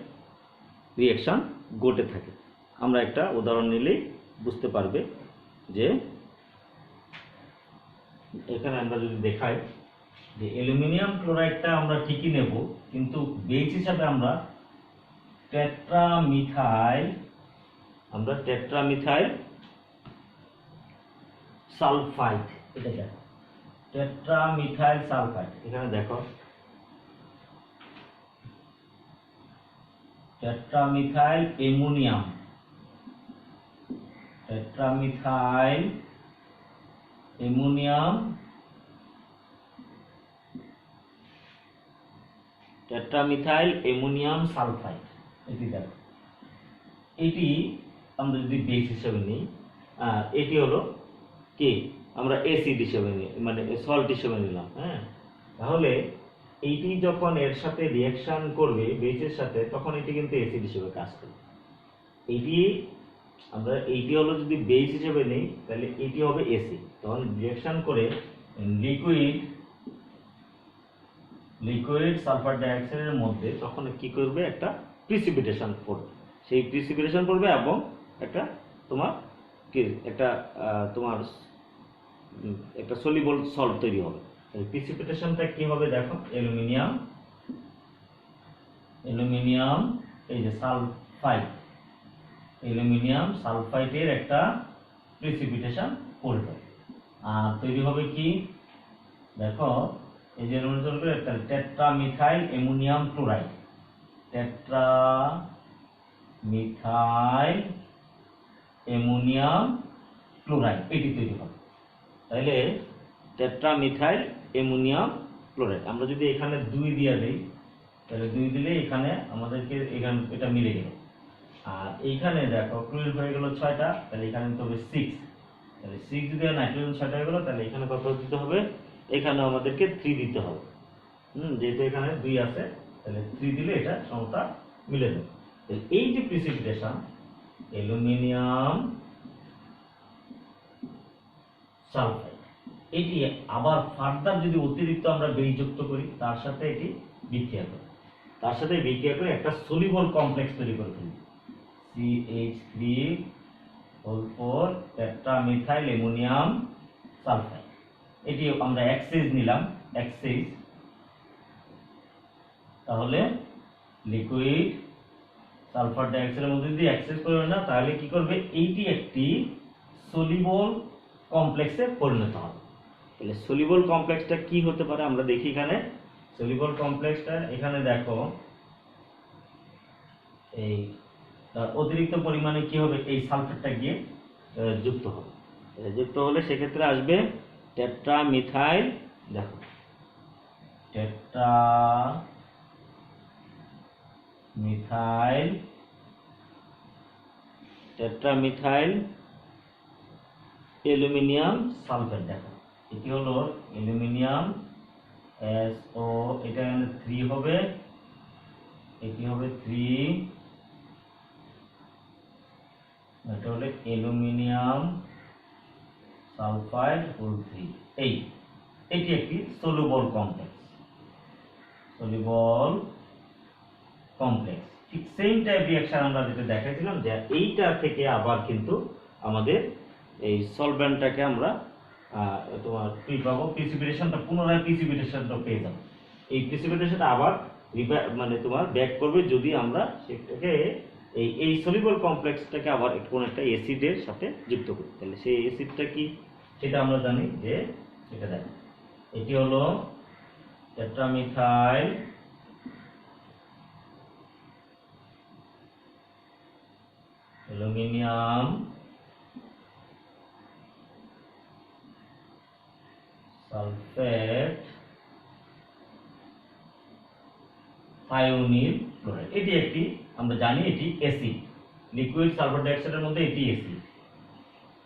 রিঅ্যাকশন ঘটে থাকে। আমরা একটা উদাহরণ নিলেই বুঝতে পারবে যে এখানে আমরা যদি দেখাই যে অ্যালুমিনিয়াম ক্লোরাইডটা আমরা ঠিকই নেব, কিন্তু বেস হিসাবে আমরা টেট্রামিথাইল সালফাইড, এটা দেখো টেট্রামিথাইল সালফাইড। এখানে দেখো টেট্রামিথাইল অ্যামোনিয়াম, টেট্রামিথাইল অ্যামোনিয়াম সালফাইড। এটি দেখো, এটি আমরা যদি বেস হিসেবে নিই, এটি হলো কি আমরা অ্যাসিড হিসেবে নিই, মানে সল্ট হিসেবে নিলাম। হ্যাঁ, তাহলে এইটি যখন এর সাথে রিঅ্যাকশন করবে বেসের সাথে, তখন এটি কিন্তু অ্যাসিড হিসেবে কাজ করবে। এটি আমরা এইটি হলো যদি বেস হিসেবে নেই তাহলে এটি হবে এসি। তখন রিঅ্যাকশন করে লিকুইড সালফার ডাইঅক্সাইডের মধ্যে তখন কি করবে, একটা প্রিসিপিটেশন পড়বে। সেই প্রিসিপিটেশন পড়বে এবং একটা তোমার কি একটা তোমার একটা সলিবল সল্ট তৈরি হবে। এই প্রিসিপিটেশনটা কি হবে দেখো, অ্যালুমিনিয়াম এই যে সালফাইড, অ্যালুমিনিয়াম সালফাইডের একটা প্রিসিপিটেশন পড়বে। আর তৈরি হবে কি দেখো, এই যে একটা টেট্রামিথাইল অ্যামোনিয়াম ক্লোরাইড, টেট্রামিথাইল অ্যামোনিয়াম ক্লোরাইড এটি তৈরি হবে। তাহলে টেট্রামিথাইল অ্যামোনিয়াম ক্লোরাইড আমরা যদি এখানে 2 দিয়ে দেই তাহলে 2 দিলে এখানে আমাদেরকে এখানে এটা মিলে গেল। আর এইখানে দেখো ক্লোরিন হয়ে গেল 6টা, তাহলে এখানে দিতে হবে 6। তাহলে 6 যদি নাইট্রোজেন 6টা হয়ে গেল, তাহলে এখানে কত দিতে হবে, এখানে আমাদেরকে 3 দিতে হবে। যেহেতু এখানে 2 আছে তাহলে 3 দিলে এটা সমতা মিলে যাবে। তাহলে এই যে প্রিসিপিটেশন অ্যালুমিনিয়াম সালফাইড, এটি আবার ফার্দার যদি অতিরিক্ত আমরা বেস যুক্ত করি তার সাথে এটি বিক্রিয়া করে, একটা সলিবল কমপ্লেক্স তৈরি করে ফেলি, CH3 টেট্রামিথাইল অ্যামোনিয়াম সালফাইড। এটি আমরা এক্সেস নিলাম, তাহলে লিকুইড সালফার ডাইঅক্সাইডের মধ্যে যদি এক্সেস করবে না তাহলে কি করবে, এইটি একটি সলিবল কমপ্লেক্সে পরিণত হবে। তাহলে সলিবল কমপ্লেক্সটা কি হতে পারে আমরা দেখি। এখানে সলিবল কমপ্লেক্সটা এখানে দেখো, এই অতিরিক্ত পরিমাণে কি হবে, এই সালফেটটা গিয়ে যুক্ত হবে। যুক্ত হলে সেক্ষেত্রে আসবে টেট্রামিথাইল, দেখো টেট্রামিথাইল অ্যালুমিনিয়াম সালফেট। দেখো এটি হলো অ্যালুমিনিয়াম SO, এটা 3 হবে, এটি হবে 3, এটা হলো অ্যালুমিনিয়াম সালফাইড হোল 3। এটি একটি সলিবল কমপ্লেক্স। ঠিক সেম টাইপ রিঅ্যাকশন আমরা যেটা দেখাইছিলাম, যে এইটা থেকে আবার কিন্তু আমাদের এই সলভেন্টটাকে আমরা তোমার কি পাবো, প্রিসিপিটেশনটা পুনরায় প্রিসিপিটেশনটা পেয়ে যাবো। এই প্রিসিপিটেশনটা আবার মানে তোমার ব্যাক করবে যদি আমরা সেটাকে এই সলিবল কমপ্লেক্সটাকে আবার কোনো একটা অ্যাসিডের সাথে যুক্ত করি। তাহলে সেই অ্যাসিডটা কি সেটা আমরা জানি, যে এটা দেখো এটি হলো টেট্রামিথাইল অ্যালুমিনিয়াম সালফেট থায়োনিল ক্লোরাইড। এটি একটি আমরা জানি এটি অ্যাসিড, লিকুইড সালফার ডাইঅক্সাইডের মধ্যে এটি অ্যাসিড।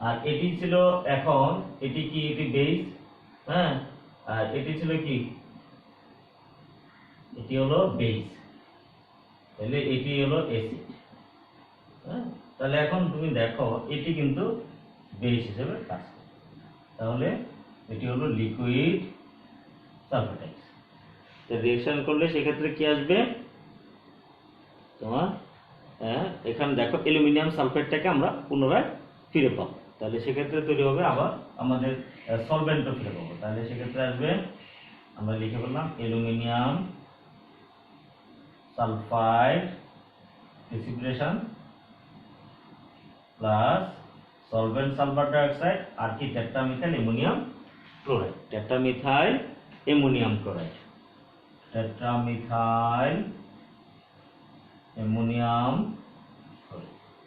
আর এটি ছিল এখন এটি কি, এটি বেস, হ্যাঁ, আর এটি ছিল কি, এটি হলো বেস, তাহলে এটি হলো অ্যাসিড। হ্যাঁ, তাহলে এখন তুমি দেখো এটি কিন্তু বেস হিসেবে কাজ করে, তাহলে এটি হলো লিকুইড সালফার ডাইঅক্সাইড। রিঅ্যাকশন করলে সেক্ষেত্রে কি আসবে তোমার, এখানে দেখো অ্যালুমিনিয়াম সালফেটটাকে আমরা পুনরায় ফিরে পাবো। তাহলে সেক্ষেত্রে তৈরি হবে আবার আমাদের সলভেন্টও ফিরে পাবো। তাহলে সেক্ষেত্রে আসবে, আমরা লিখে বললাম aluminium sulphide precipitation plus solvent sulphur dioxide আর কি টেট্রামিথাইল অ্যামোনিয়াম ক্লোরাইড,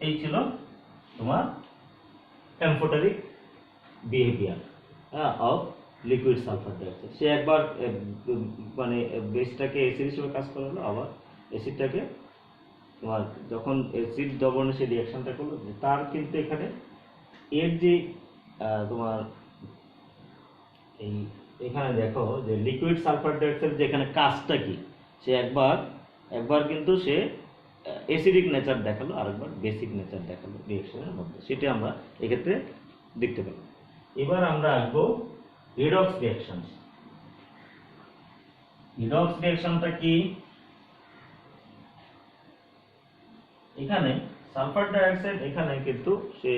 এই ছিল তোমার amphoteric behaviour of liquid sulphur dioxide. সে একবার মানে বেসটাকে অ্যাসিড হিসেবে কাজ করালো, আবার অ্যাসিডটাকে তোমার যখন অ্যাসিড দ্রবণে সে রিঅ্যাকশনটা করলো, তার কিন্তু এখানে এর যে তোমার এই এখানে দেখো যে লিকুইড সালফার ডাইঅক্সাইড যে এখানে কাজটা কি, সে একবার কিন্তু সে অ্যাসিডিক নেচার দেখালো, আরেকবার বেসিক নেচার দেখালো রিঅ্যাকশনের মধ্যে, সেটা আমরা এক্ষেত্রে দেখতে পেলাম। এবার আমরা আসবো রিডক্স রিঅ্যাকশন। রিডক্স রিঅ্যাকশনটা কি? এখানে সালফার ডাইঅক্সাইড এখানে কিন্তু সে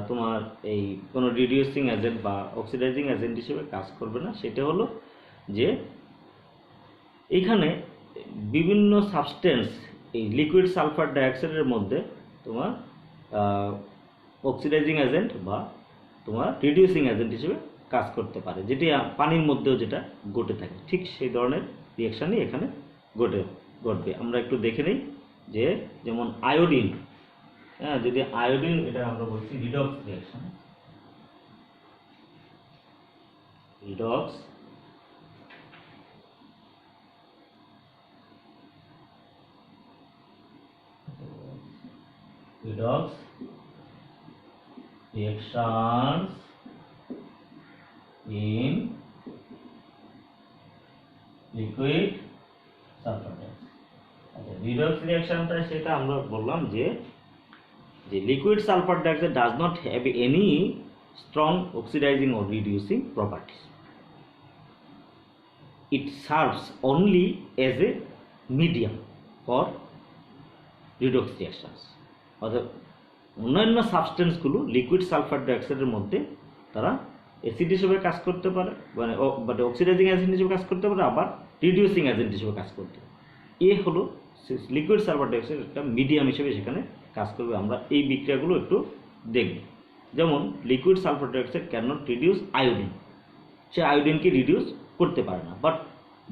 তোমার এই কোনো রিডিউসিং এজেন্ট বা অক্সিডাইজিং এজেন্ট হিসেবে কাজ করবে না। সেটা হলো যে এখানে বিভিন্ন সাবস্টেন্স এই লিকুইড সালফার ডাইঅক্সাইডের মধ্যে তোমার অক্সিডাইজিং এজেন্ট বা তোমার রিডিউসিং এজেন্ট হিসেবে কাজ করতে পারে, যেটি পানির মধ্যেও যেটা ঘটে থাকে, ঠিক সেই ধরনের রিঅ্যাকশানই এখানে ঘটবে। আমরা একটু দেখে নিই যে যেমন আয়োডিন, হ্যাঁ, যদি আয়োডিন, এটা আমরা বলছি redox reaction. Redox reactions in liquid sulfur dioxide। আচ্ছা, রিডক্স রিঅ্যাকশনটা সেটা আমরা বললাম যে liquid sulfur dioxide does not have any strong oxidizing or reducing properties. It serves only as a medium for redox reactions। অর্থাৎ অন্যান্য সাবস্টেন্সগুলো লিকুইড সালফার ডাইঅক্সাইডের মধ্যে তারা অ্যাসিড হিসেবে কাজ করতে পারে, মানে অক্সিডাইজিং এজেন্ট হিসেবে কাজ করতে পারে, আবার রিডিউসিং এজেন্ট হিসেবে কাজ করতে পারে। এ হলো লিকুইড সালফার ডাইঅক্সাইড একটা মিডিয়াম হিসেবে সেখানে কাজ করবে। আমরা এই বিক্রিয়াগুলো একটু দেখব। যেমন liquid sulphur dioxide can not reduce iodine, সে আয়োডিনকে রিডিউস করতে পারে না। বাট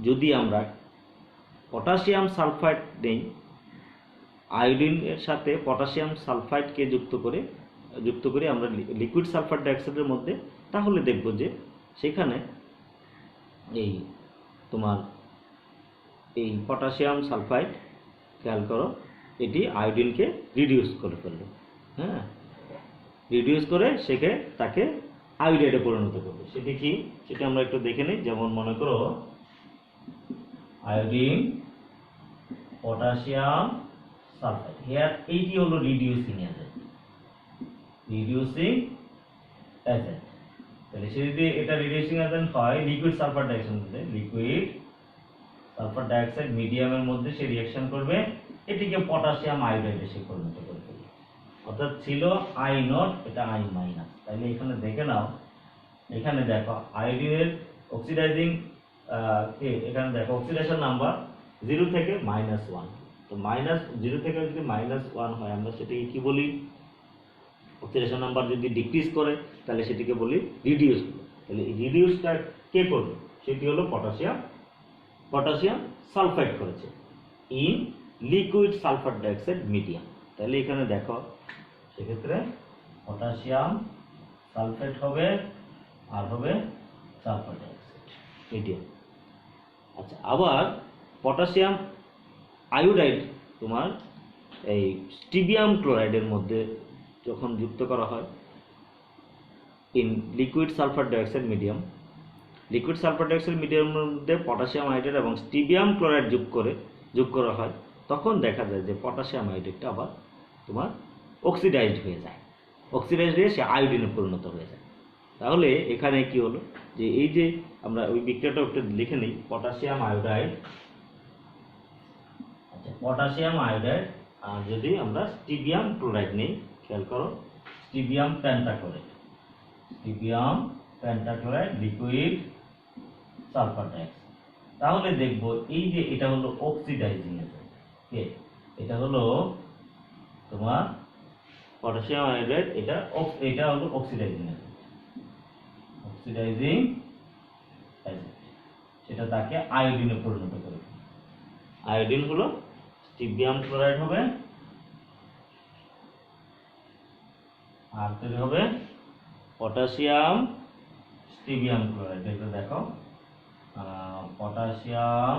যদি আমরা পটাশিয়াম সালফাইড নেই, আয়োডিনের সাথে পটাশিয়াম সালফাইডকে যুক্ত করে আমরা লিকুইড সালফার ডাইঅক্সাইডের মধ্যে, তাহলে দেখব যে সেখানে এই তোমার এই পটাশিয়াম সালফাইড, খেয়াল করো, এটি আয়োডিনকে রিডিউস করে ফেললো, হ্যাঁ, রিডিউস করে তাকে আয়োডাইডে পরিণত করবে। সেটি কি, সেটা আমরা একটু দেখে নিই। যেমন মনে করো আয়োডিন, পটাশিয়াম সালফাইড, হিয়ার এইটি হলো রিডিউসিং এজেন্ট, তাহলে সে যদি এটা রিডিউসিং এজেন্ট হয় liquid sulphur dioxide, liquid sulphur dioxide মিডিয়ামের মধ্যে সে রিঅ্যাকশন করবে, এটিকে পটাশিয়াম আয়োডাইডে সে পরিণত করে ফেলবে। অর্থাৎ ছিল আই নট, এটা আই মাইনাস। তাহলে এখানে দেখে নাও, এখানে দেখো আয়োডিনের অক্সিডাইজিং এখানে দেখো অক্সিডেশন নাম্বার 0 থেকে -1। তো -0 থেকে যদি -1 হয়, আমরা সেটাকে কি বলি? অক্সিডেশন নাম্বার যদি ডিক্রিজ করে তাহলে সেটিকে বলি রিডিউস। তাহলে এই রিডিউসটা কে করবে? সেটি হলো পটাশিয়াম সালফাইড করেছে in liquid sulphur dioxide medium. তাহলে এখানে দেখো সেক্ষেত্রে পটাশিয়াম সালফেট হবে আর হবে সালফার ডাইঅক্সাইড মিডিয়াম। আচ্ছা, আবার পটাশিয়াম আয়োডাইড তোমার এই স্টিবিয়াম ক্লোরাইডের মধ্যে যখন যুক্ত করা হয় in liquid sulphur dioxide medium, liquid sulphur dioxide মিডিয়ামের মধ্যে পটাশিয়াম আয়োডাইড এবং স্টিবিয়াম ক্লোরাইড যোগ করা হয়, তখন দেখা যায় যে পটাশিয়াম আয়োডাইডটা আবার তোমার অক্সিডাইজড হয়ে যায়, অক্সিডাইজড হয়ে সে আয়োডিনে পরিণত হয়ে যায়। তাহলে এখানে কি হলো যে এই যে আমরা ওই বিক্রিয়াটা একটু লিখে নিই, পটাশিয়াম আয়োডাইড, আচ্ছা পটাশিয়াম আয়োডাইড, আর যদি আমরা স্টিবিয়াম ক্লোরাইড নেই, খেয়াল করো stibium pentachloride liquid sulphur dioxide, তাহলে দেখব এই যে এটা হলো অক্সিডাইজিং এজেন্ট, এটা হলো তোমার পটাশিয়াম আয়োডাইড, এটা হলো অক্সিডাইজিং এজেন্ট, সেটা তাকে আয়োডিনে পরিণত করে। আয়োডিন হলো স্টিবিয়াম ক্লোরাইড হবে, আর তৈরি হবে পটাশিয়াম স্টিবিয়াম ক্লোরাইড। এটা দেখো পটাশিয়াম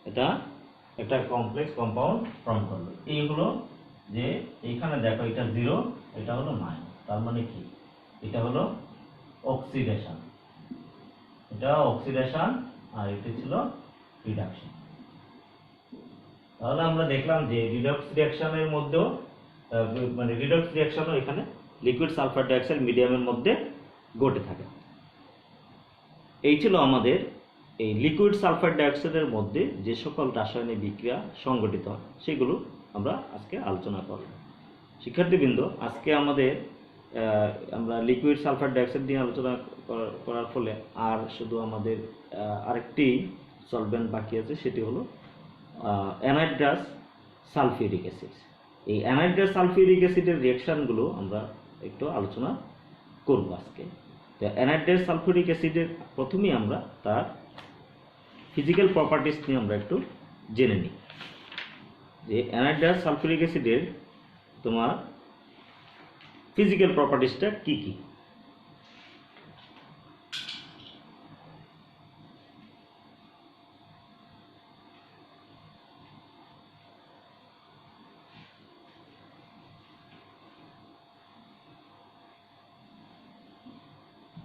এটা একটা কমপ্লেক্স কম্পাউন্ড ফর্ম করলো। এইগুলো যে এইখানে দেখো এটা 0, এটা হলো মাইনাস, তার মানে কি এটা হলো অক্সিডেশন, এটা অক্সিডেশন আর এটি ছিল রিডাকশন। তাহলে আমরা দেখলাম যে রিডক্স রিঅ্যাকশনের মধ্যেও মানে রিডক্স রিঅ্যাকশনও এখানে লিকুইড সালফার ডাইঅক্সাইড মিডিয়ামের মধ্যে ঘটে থাকে। এই ছিল আমাদের এই লিকুইড সালফার ডাইঅক্সাইডের মধ্যে যে সকল রাসায়নিক বিক্রিয়া সংঘটিত হয় সেগুলো আমরা আজকে আলোচনা করব। শিক্ষার্থীবৃন্দ, আজকে আমরা লিকুইড সালফার ডাইঅক্সাইড নিয়ে আলোচনা করার ফলে আর শুধু আমাদের আরেকটি সলভেন্ট বাকি আছে, সেটি হলো অ্যানাইড্রাস সালফিউরিক অ্যাসিড। এই অ্যানাইড্রাস সালফিউরিক অ্যাসিডের রিঅ্যাকশনগুলো আমরা একটু আলোচনা করব আজকে। তো অ্যানাইড্রাস সালফিউরিক অ্যাসিডের প্রথমেই আমরা তার ফিজিক্যাল প্রপার্টিস নিয়ে আমরা একটু জেনে নিই যে অ্যানাইড্রাস সালফিউরিক অ্যাসিডের তোমার ফিজিক্যাল প্রপার্টিসটা কি কি।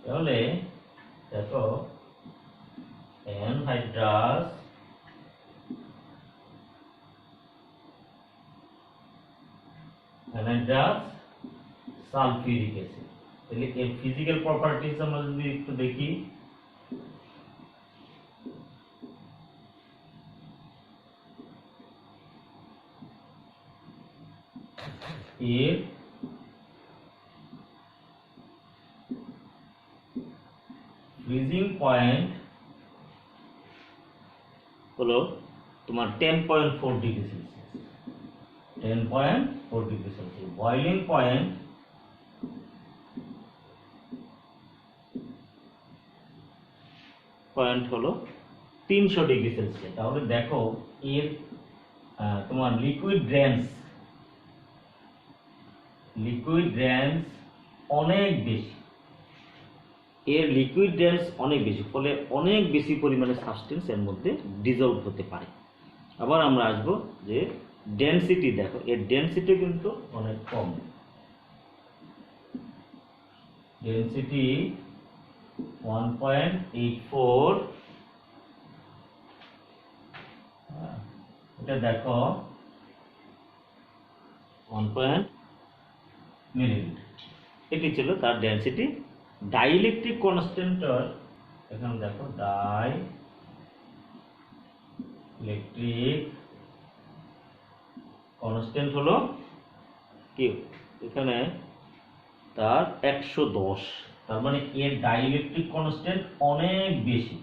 তাহলে দেখো অ্যানহাইড্রাস সালফিউরিক অ্যাসিড, তাহলে এর ফিজিক্যাল প্রপার্টিজ আমরা যদি একটু দেখি, এর ফ্রিজিং পয়েন্ট হলো তোমার 10.4 degree Celsius, 10.4 degree Celsius. Boiling point হলো 300 ডিগ্রি সেলসিয়াস। তাহলে দেখো এর তোমার লিকুইড রেঞ্জ অনেক বেশি, এর লিকুইড রেঞ্জ অনেক বেশি, ফলে অনেক বেশি পরিমাণে সাবস্টেন্স এর মধ্যে ডিজলভ হতে পারে। আবার আমরা আসবো যে ডেনসিটি, দেখো এর ডেনসিটি কিন্তু অনেক কম, ডেনসিটি 1.84, এটা দেখো 1 মিলিলিটার, এটি ছিল তার ডেনসিটি। ডাইইলেকট্রিক কনস্ট্যান্টের এখানে দেখো ডাইইলেকট্রিক কনস্ট্যান্ট হলো কি, এখানে তার 110, তার মানে এর ডাইইলেকট্রিক কনস্ট্যান্ট অনেক বেশি,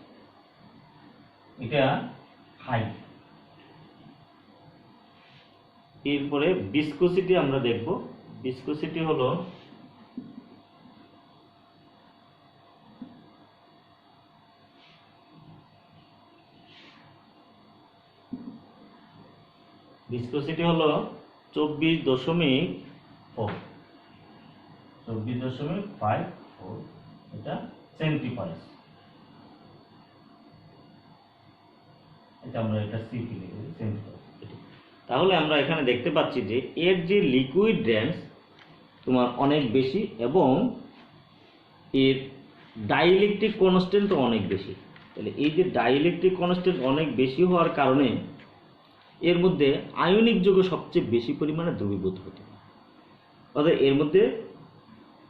এটা হাই। এরপরে ভিসকোসিটি আমরা দেখব। ভিসকোসিটি হলো ভিসকোসিটি হলো 24.54, এটা সেন্টিপাইস, এটা আমরা এটা সিপি লিখে সেন্টিপাইস। তাহলে আমরা এখানে দেখতে পাচ্ছি যে এর যে লিকুইড রেঞ্জ তোমার অনেক বেশি এবং এর ডাইইলেকট্রিক কনস্ট্যান্ট অনেক বেশি। তাহলে এই যে ডাইইলেকট্রিক কনস্ট্যান্ট অনেক বেশি হওয়ার কারণে এর মধ্যে আয়নিক যৌগ সবচেয়ে বেশি পরিমাণে দ্রবীভূত হতে পারে, অর্থাৎ এর মধ্যে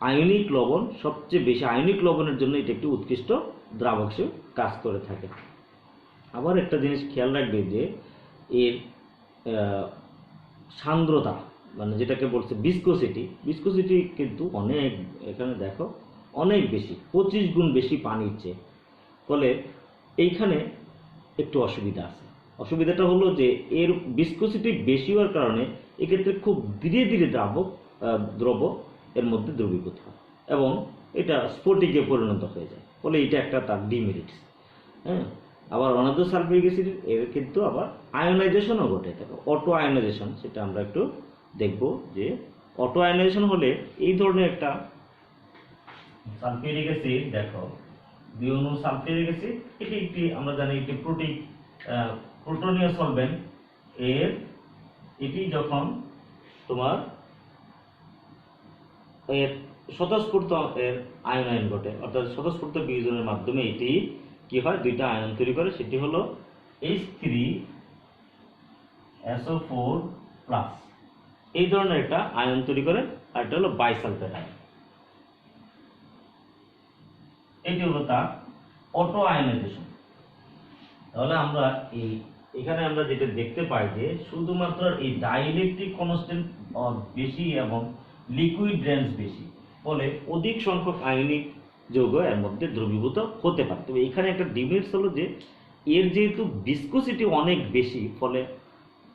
আয়নিক লবণ সবচেয়ে বেশি, আয়নিক লবণের জন্য এটা একটি উৎকৃষ্ট দ্রাবক হিসেবে কাজ করে থাকে। আবার একটা জিনিস খেয়াল রাখবে যে এর সান্দ্রতা, মানে যেটাকে বলছে ভিসকোসিটি কিন্তু অনেক, এখানে দেখো অনেক বেশি, 25 গুণ বেশি পানির চেয়ে। ফলে এইখানে একটু অসুবিধা আছে। অসুবিধাটা হলো যে এর ভিসকোসিটি বেশি হওয়ার কারণে এক্ষেত্রে খুব ধীরে ধীরে দ্রব্য এর মধ্যে দ্রবীভূত হয় এবং এটা স্ফটিকে পরিণত হয়ে যায়, ফলে এটা একটা তার ডিমেরিটস। হ্যাঁ, আবার অনাদ্র সালফিউরিক অ্যাসিড এর কিন্তু আবার আয়োনাইজেশনও ঘটে থাকে, অটো আয়োনাইজেশন, সেটা আমরা একটু দেখব যে অটো আয়োনাইজেশন হলে এই ধরনের একটা সালফিউরিক অ্যাসিড, দেখো 2 অণু সালফিউরিক অ্যাসিড, এটি একটি আমরা জানি একটি প্রোটনীয় সলভেন্ট। এটি যখন তোমার এর স্বতঃস্ফূর্ত এর আয়নায়ন ঘটে, অর্থাৎ স্বতঃস্ফূর্ত বিয়োজনের মাধ্যমে এটি কি হয়, দুইটা আয়ন তৈরি করে, সেটি হলো H3SO4 প্লাস, এই ধরনের একটা আয়ন তৈরি করে, আর এটা হলো বাইসালফেট আয়ন। এটি হলো তার অটো আয়নাইজেশন। তাহলে আমরা এখানে আমরা যেটা দেখতে পাই যে শুধুমাত্র এই ডাইইলেকট্রিক কনস্ট্যান্ট বেশি এবং লিকুইড রেঞ্জ বেশি, ফলে অধিক সংখ্যক আয়নিক যৌগ এর মধ্যে দ্রবীভূত হতে পারে। তবে এখানে একটা ডিমেরিটস হলো যে এর যেহেতু ভিসকোসিটি অনেক বেশি, ফলে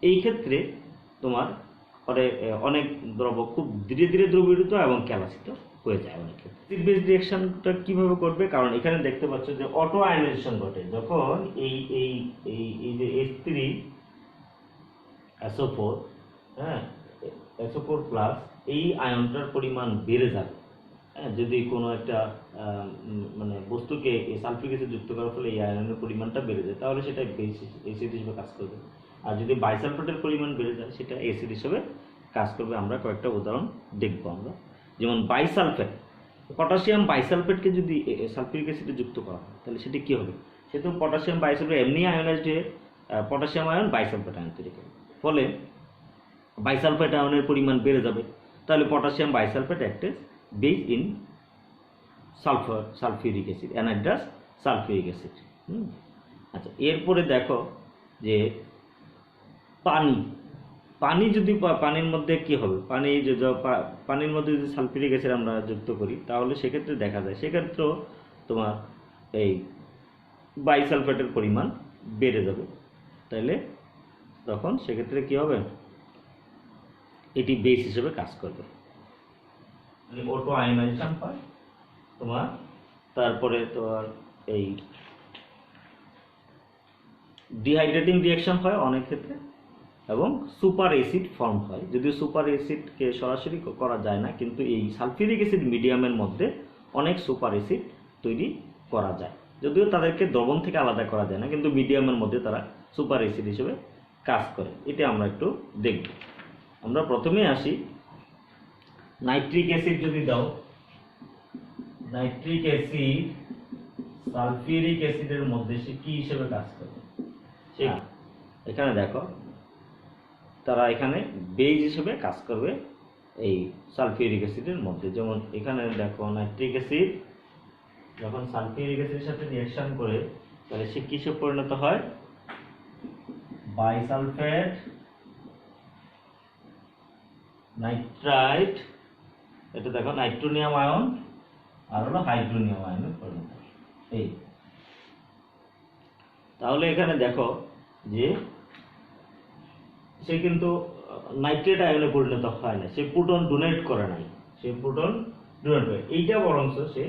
এই ক্ষেত্রে তোমার অনেক দ্রব খুব ধীরে ধীরে দ্রবীভূত এবং ক্যালাসিত হয়ে যায় অনেক ক্ষেত্রে। অ্যাসিড বেস রিঅ্যাকশনটা কিভাবে করবে, কারণ এখানে দেখতে পাচ্ছ যে অটো আয়নাইজেশন ঘটে যখন এই যে H3SO4, হ্যাঁ, SO4 প্লাস, এই আয়নটার পরিমাণ বেড়ে যাবে। হ্যাঁ, যদি কোনো একটা মানে বস্তুকে এই সালফিক অ্যাসিড যুক্ত করার ফলে এই আয়নের পরিমাণটা বেড়ে যায়, তাহলে সেটা অ্যাসিড হিসেবে কাজ করবে। আর যদি বাইসালফেটের পরিমাণ বেড়ে যায়, সেটা অ্যাসিড হিসেবে কাজ করবে। আমরা কয়েকটা উদাহরণ দেখবো আমরা, যেমন বাইসালফেট, পটাশিয়াম বাইসালফেটকে যদি সালফিউরিক অ্যাসিডে যুক্ত করা হয়, তাহলে সেটি কি হবে, সেহেতু পটাশিয়াম বাইসালফেট এমনি আয়নাইজড হয়ে পটাশিয়াম আয়ন বাইসালফেট আয়ন তৈরি করে, ফলে বাইসালফেট আয়নের পরিমাণ বেড়ে যাবে। তাহলে potassium bisulphate act as base in sulphuric acid, anhydrous sulphuric acid. আচ্ছা, এরপরে দেখো যে পানি যদি পানির মধ্যে কি হবে, পানির মধ্যে যদি সালফিউরিক অ্যাসিড আমরা যুক্ত করি, তাহলে সেক্ষেত্রে দেখা যায় সেক্ষেত্রেও তোমার এই বাইসালফেটের পরিমাণ বেড়ে যাবে। তাইলে তখন সেক্ষেত্রে কি হবে, এটি বেস হিসেবে কাজ করবে, অটো আয়নাইজেশন হয় তোমার। তারপরে তোমার এই ডিহাইড্রেটিং রিঅ্যাকশন হয় অনেক ক্ষেত্রে, এবং সুপার অ্যাসিড ফর্ম হয়। যদিও সুপার অ্যাসিডকে সরাসরি করা যায় না, কিন্তু এই সালফিউরিক অ্যাসিড মিডিয়ামের মধ্যে অনেক সুপার অ্যাসিড তৈরি করা যায়। যদিও তাদেরকে দ্রবণ থেকে আলাদা করা যায় না, কিন্তু মিডিয়ামের মধ্যে তারা সুপার অ্যাসিড হিসেবে কাজ করে। এটা আমরা একটু দেখব। আমরা প্রথমে আসি, নাইট্রিক অ্যাসিড যদি দাও, নাইট্রিক অ্যাসিড সালফিউরিক অ্যাসিডের মধ্যে সে কি হিসেবে কাজ করে, এখানে দেখো তারা এখানে বেজ হিসেবে কাজ করবে এই সালফিউরিক অ্যাসিডের মধ্যে। যেমন এখানে দেখো নাইট্রিক অ্যাসিড যখন সালফিউরিক অ্যাসিডের সাথে রিঅ্যাকশন করে, তাহলে সে কিসে পরিণত হয়, বাইসালফেট নাইট্রাইট, এটা দেখো নাইট্রোনিয়াম আয়ন আর হলো হাইড্রোনিয়াম আয়নে পরিণত হয়। এই তাহলে এখানে দেখো যে সে কিন্তু নাইট্রেট আয়নে পরিণত হয় না, সে প্রোটন ডোনেট করে নাই, সে প্রোটন ডোনেট করে। এইটা বরঞ্চ সে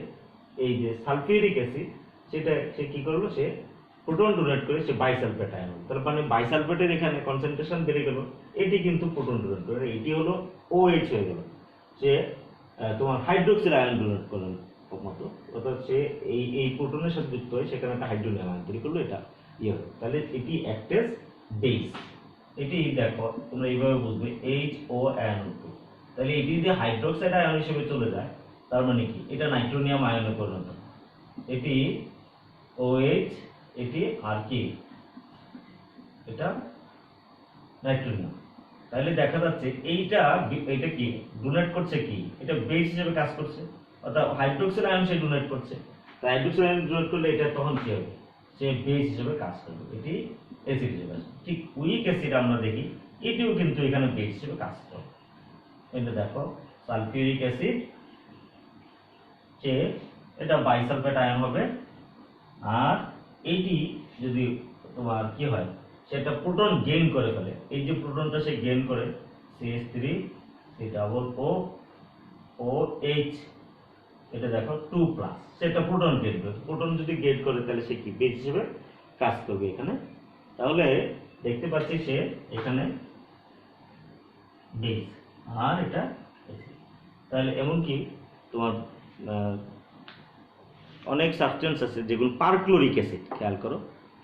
এই যে সালফিউরিক অ্যাসিড, সেটা সে কি করলো, সে প্রোটন ডোনেট করে সে বাইসালফেট আয়ন। তার মানে বাইসালফেটের এখানে কনসেন্ট্রেশন বেড়ে গেল, এটি কিন্তু প্রোটন ডোনেট করে, এটি হলো OH হয়ে গেল, সে তোমার হাইড্রোক্সিল আয়ন ডোনেট করলো মতো, অর্থাৎ সে এই প্রোটনের সাথে যুক্ত হয়ে সেখানে একটা হাইড্রোনিয়াম আয়ন তৈরি করলো, এটা ইয়ে হবে। তাহলে এটি অ্যাক্ট এজ বেস। এটি দেখো তোমরা এইভাবে বুঝবে, HONO2। তাহলে এটি যদি হাইড্রোক্সাইড আয়ন হিসেবে চলে যায়, তার মানে কি, এটা নাইট্রোনিয়াম আয়নে পরিণত, এটি OH, এটি আর কি, এটা নাইট্রোনিয়াম। তাহলে দেখা যাচ্ছে এইটা কি ডোনেট করছে, কি এটা বেস হিসেবে কাজ করছে, অর্থাৎ হাইড্রোক্সাইড আয়ন সে ডোনেট করছে। তাই হাইড্রোক্সাইড আয়ন ডোনেট করলে এটা তখন কি হবে, সে বেস হিসেবে কাজ করবে, এটি অ্যাসিড হিসেবে। ঠিক উইক অ্যাসিড আমরা দেখি, এটিও কিন্তু এখানে বেস হিসেবে কাজ করে। এটা দেখো সালফিউরিক অ্যাসিড, সে এটা বাইসালফেট আয়ন হবে, আর এইটি যদি তোমার কি হয়, সেটা প্রোটন গেইন করে ফেলে, এই যে প্রোটনটা সে গেইন করে CH3 COOH, এটা দেখো 2+, সেটা প্রোটন গেইন করে। প্রোটন যদি গেইন করে তাহলে সে কি বেস হিসেবে কাজ করবে এখানে। তাহলে দেখতে পাচ্ছি সে এখানে বেস আর এটা অ্যাসিড। তাহলে এমনকি তোমার অনেক সাবস্টেন্স আছে যেগুলো পারক্লোরিক অ্যাসিড, খেয়াল করো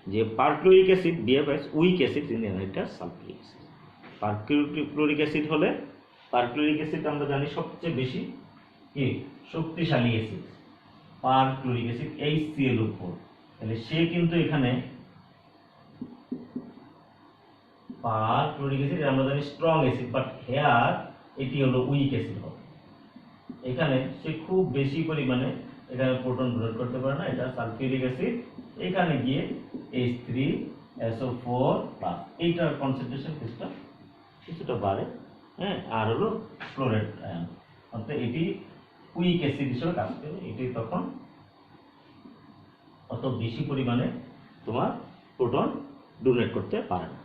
যে perchloric acid behave as weak acid in anhydrous sulphuric acid. Perchloric acid হলে, পারক্লোরিক অ্যাসিড আমরা জানি সবচেয়ে বেশি কি শক্তিশালী অ্যাসিড, পারক্লোরিক অ্যাসিড HClO4, তাহলে সে কিন্তু এখানে পার ক্লোরিক অ্যাসিড আমরা জানি স্ট্রং অ্যাসিড, বাট হেয়ার এটি হলো উইক অ্যাসিড হবে। এখানে সে খুব বেশি পরিমাণে এখানে প্রোটন ডোনেট করতে পারে না, এটা সালফিউরিক অ্যাসিড, এখানে গিয়ে H3SO4 প্লাস এইটার কনসেন্ট্রেশন কিছুটা বাড়ে, হ্যাঁ, আর হলো ফ্লোরেট আয়ন, অর্থাৎ এটি উইক অ্যাসিড হিসেবে কাজ করে, এটি তখন অত বেশি পরিমাণে তোমার প্রোটন ডোনেট করতে পারে না।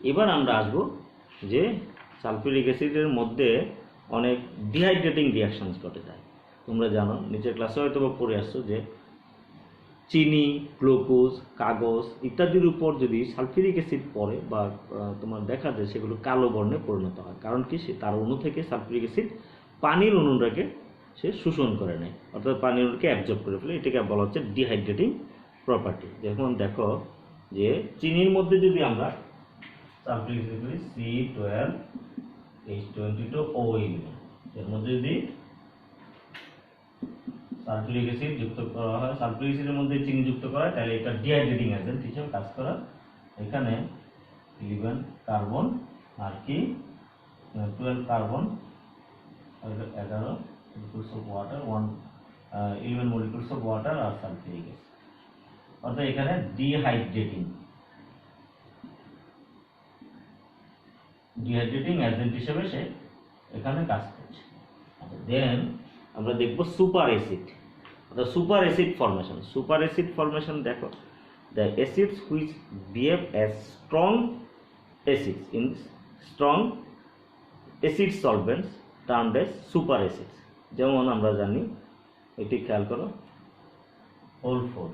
এবার আমরা আসব যে সালফিউরিক অ্যাসিডের মধ্যে অনেক ডিহাইড্রেটিং রিয়াকশনস ঘটে যায়। তোমরা জানো, নিচের ক্লাসে হয়তো পড়ে আসছো যে চিনি, গ্লুকোজ, কাগজ ইত্যাদির উপর যদি সালফিউরিক অ্যাসিড পড়ে বা তোমার দেখা যায় সেগুলো কালো বর্ণে পরিণত হয়। কারণ কি, সে তার অণু থেকে সালফিউরিক অ্যাসিড পানির অণুটাকে সে শোষণ করে নেয়, অর্থাৎ পানির অণুকে অ্যাবজর্ব করে ফেলে। এটাকে বলা হচ্ছে ডিহাইড্রেটিং প্রপার্টি। যেমন দেখো যে চিনির মধ্যে যদি আমরা সালফিউরিক অ্যাসিড করি C12H22O11, এর মধ্যে যদি সালফিউরিক অ্যাসিড যুক্ত করা হয়, সালফিউরিক অ্যাসিডের মধ্যে চিনি যুক্ত করা হয়, তাহলে এটা ডিহাইড্রেটিং এজেন্ট হিসেবে কাজ করা। এখানে 11 কার্বন আর কি 12 carbon 11 molecules of water 11 molecules of water আর সালফিউরিক অ্যাসিড, অর্থাৎ এখানে ডিহাইড্রেটিং এজেন্ট হিসেবে সে এখানে কাজ করছে। দেন আমরা দেখব সুপার অ্যাসিড, অর্থাৎ super acid formation. Super acid formation দেখো, the acids which behave as strong acids in strong acid solvents termed as super acids। যেমন আমরা জানি, এটি খেয়াল করো, O4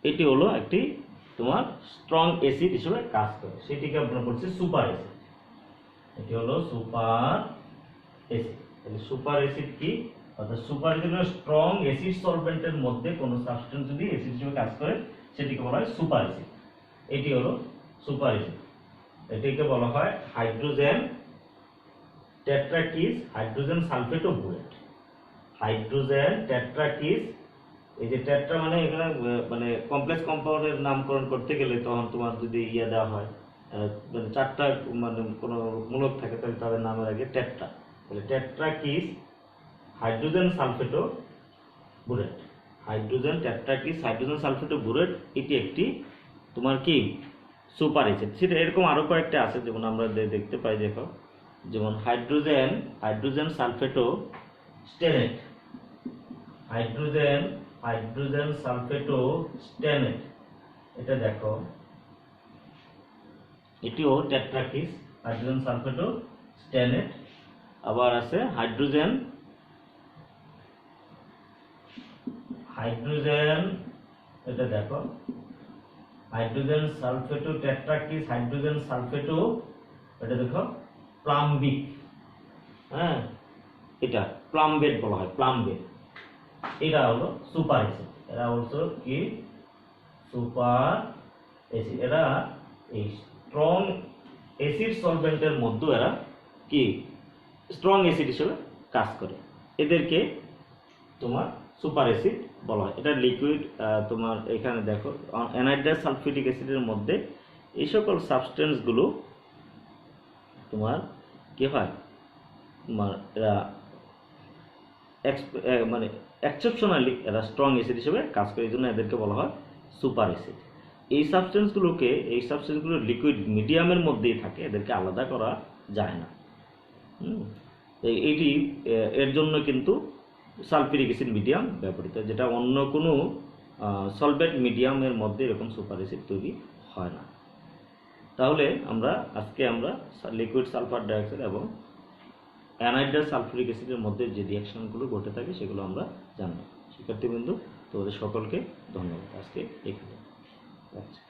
এটি হলো একটি তোমার স্ট্রং অ্যাসিড হিসেবে কাজ করে, সেটিকে আমরা বলছি সুপার অ্যাসিড। এটি হলো সুপার অ্যাসিড। তাহলে সুপার অ্যাসিড কি, অর্থাৎ সুপার অ্যাসিড হলো স্ট্রং অ্যাসিড সলভেন্টের মধ্যে কোনো সাবস্টেন্স যদি অ্যাসিড হিসেবে কাজ করে সেটিকে বলা হয় সুপার অ্যাসিড। এটি হলো সুপার অ্যাসিড। এটিকে বলা হয় হাইড্রোজেন টেট্রাকিস হাইড্রোজেন সালফেট ও বুরেট। হাইড্রোজেন টেট্রাকিস, এই যে টেট্রা মানে এখানে মানে কমপ্লেক্স কম্পাউন্ডের নামকরণ করতে গেলে তখন তোমার যদি দেওয়া হয়, মানে চারটা মানে কোনো মূলক থাকে, তাহলে তাদের নামের আগে টেট্রা, তাহলে tetrakis hydrogen sulphato borate. Hydrogen tetrakis hydrogen sulphato borate এটি একটি তোমার কি সুপার অ্যাসিড। সেটা এরকম আরো কয়েকটা আছে, যেমন আমরা দেখতে পাই, দেখো যেমন হাইড্রোজেন সালফেটো স্টেনেট, হাইড্রোজেন সালফেটো স্টেনেট, এটা দেখো এটিও টেট্রাকিস হাইড্রোজেন সালফেটো স্টেনেট। আবার আছে হাইড্রোজেন এটা দেখো হাইড্রোজেন সালফেটো টেট্রাকিস হাইড্রোজেন সালফেটো, এটা দেখো প্লাম্বিক, হ্যাঁ, এটা প্লাম্বেট বলা হয়, প্লাম্বেট। এটা হলো সুপার অ্যাসিড। এরা অলসো কি সুপার অ্যাসিড। এরা এই স্ট্রং অ্যাসিড সলভেন্টের মধ্যে এরা কি স্ট্রং অ্যাসিড হিসেবে কাজ করে, এদেরকে তোমার সুপার অ্যাসিড বলা হয়। এটা লিকুইড, তোমার এখানে দেখো অ্যানাইড্রাস সালফিউরিক অ্যাসিডের মধ্যে এই সকল সাবস্টেন্সগুলো তোমার কি হয়, তোমার এরা মানে এক্সেপশনালি এরা স্ট্রং অ্যাসিড হিসেবে কাজ করে, এই জন্য এদেরকে বলা হয় সুপার অ্যাসিড। এই সাবস্টেন্সগুলো লিকুইড মিডিয়ামের মধ্যেই থাকে, এদেরকে আলাদা করা যায় না। এটি এর জন্য কিন্তু সালফিউরিক অ্যাসিড মিডিয়াম ব্যবহৃত, যেটা অন্য কোনো সলভেন্ট মিডিয়ামের মধ্যে এরকম সুপার অ্যাসিড তৈরি হয় না। তাহলে আজকে আমরা লিকুইড সালফার ডাইঅক্সাইড এবং অ্যানাইড্রাস সালফিউরিক অ্যাসিডের মধ্যে যে রিঅ্যাকশনগুলো ঘটে থাকে সেগুলো আমরা জানব। শিক্ষার্থীবৃন্দ, তোমাদের সকলকে ধন্যবাদ। আজকে এখানে। আচ্ছা।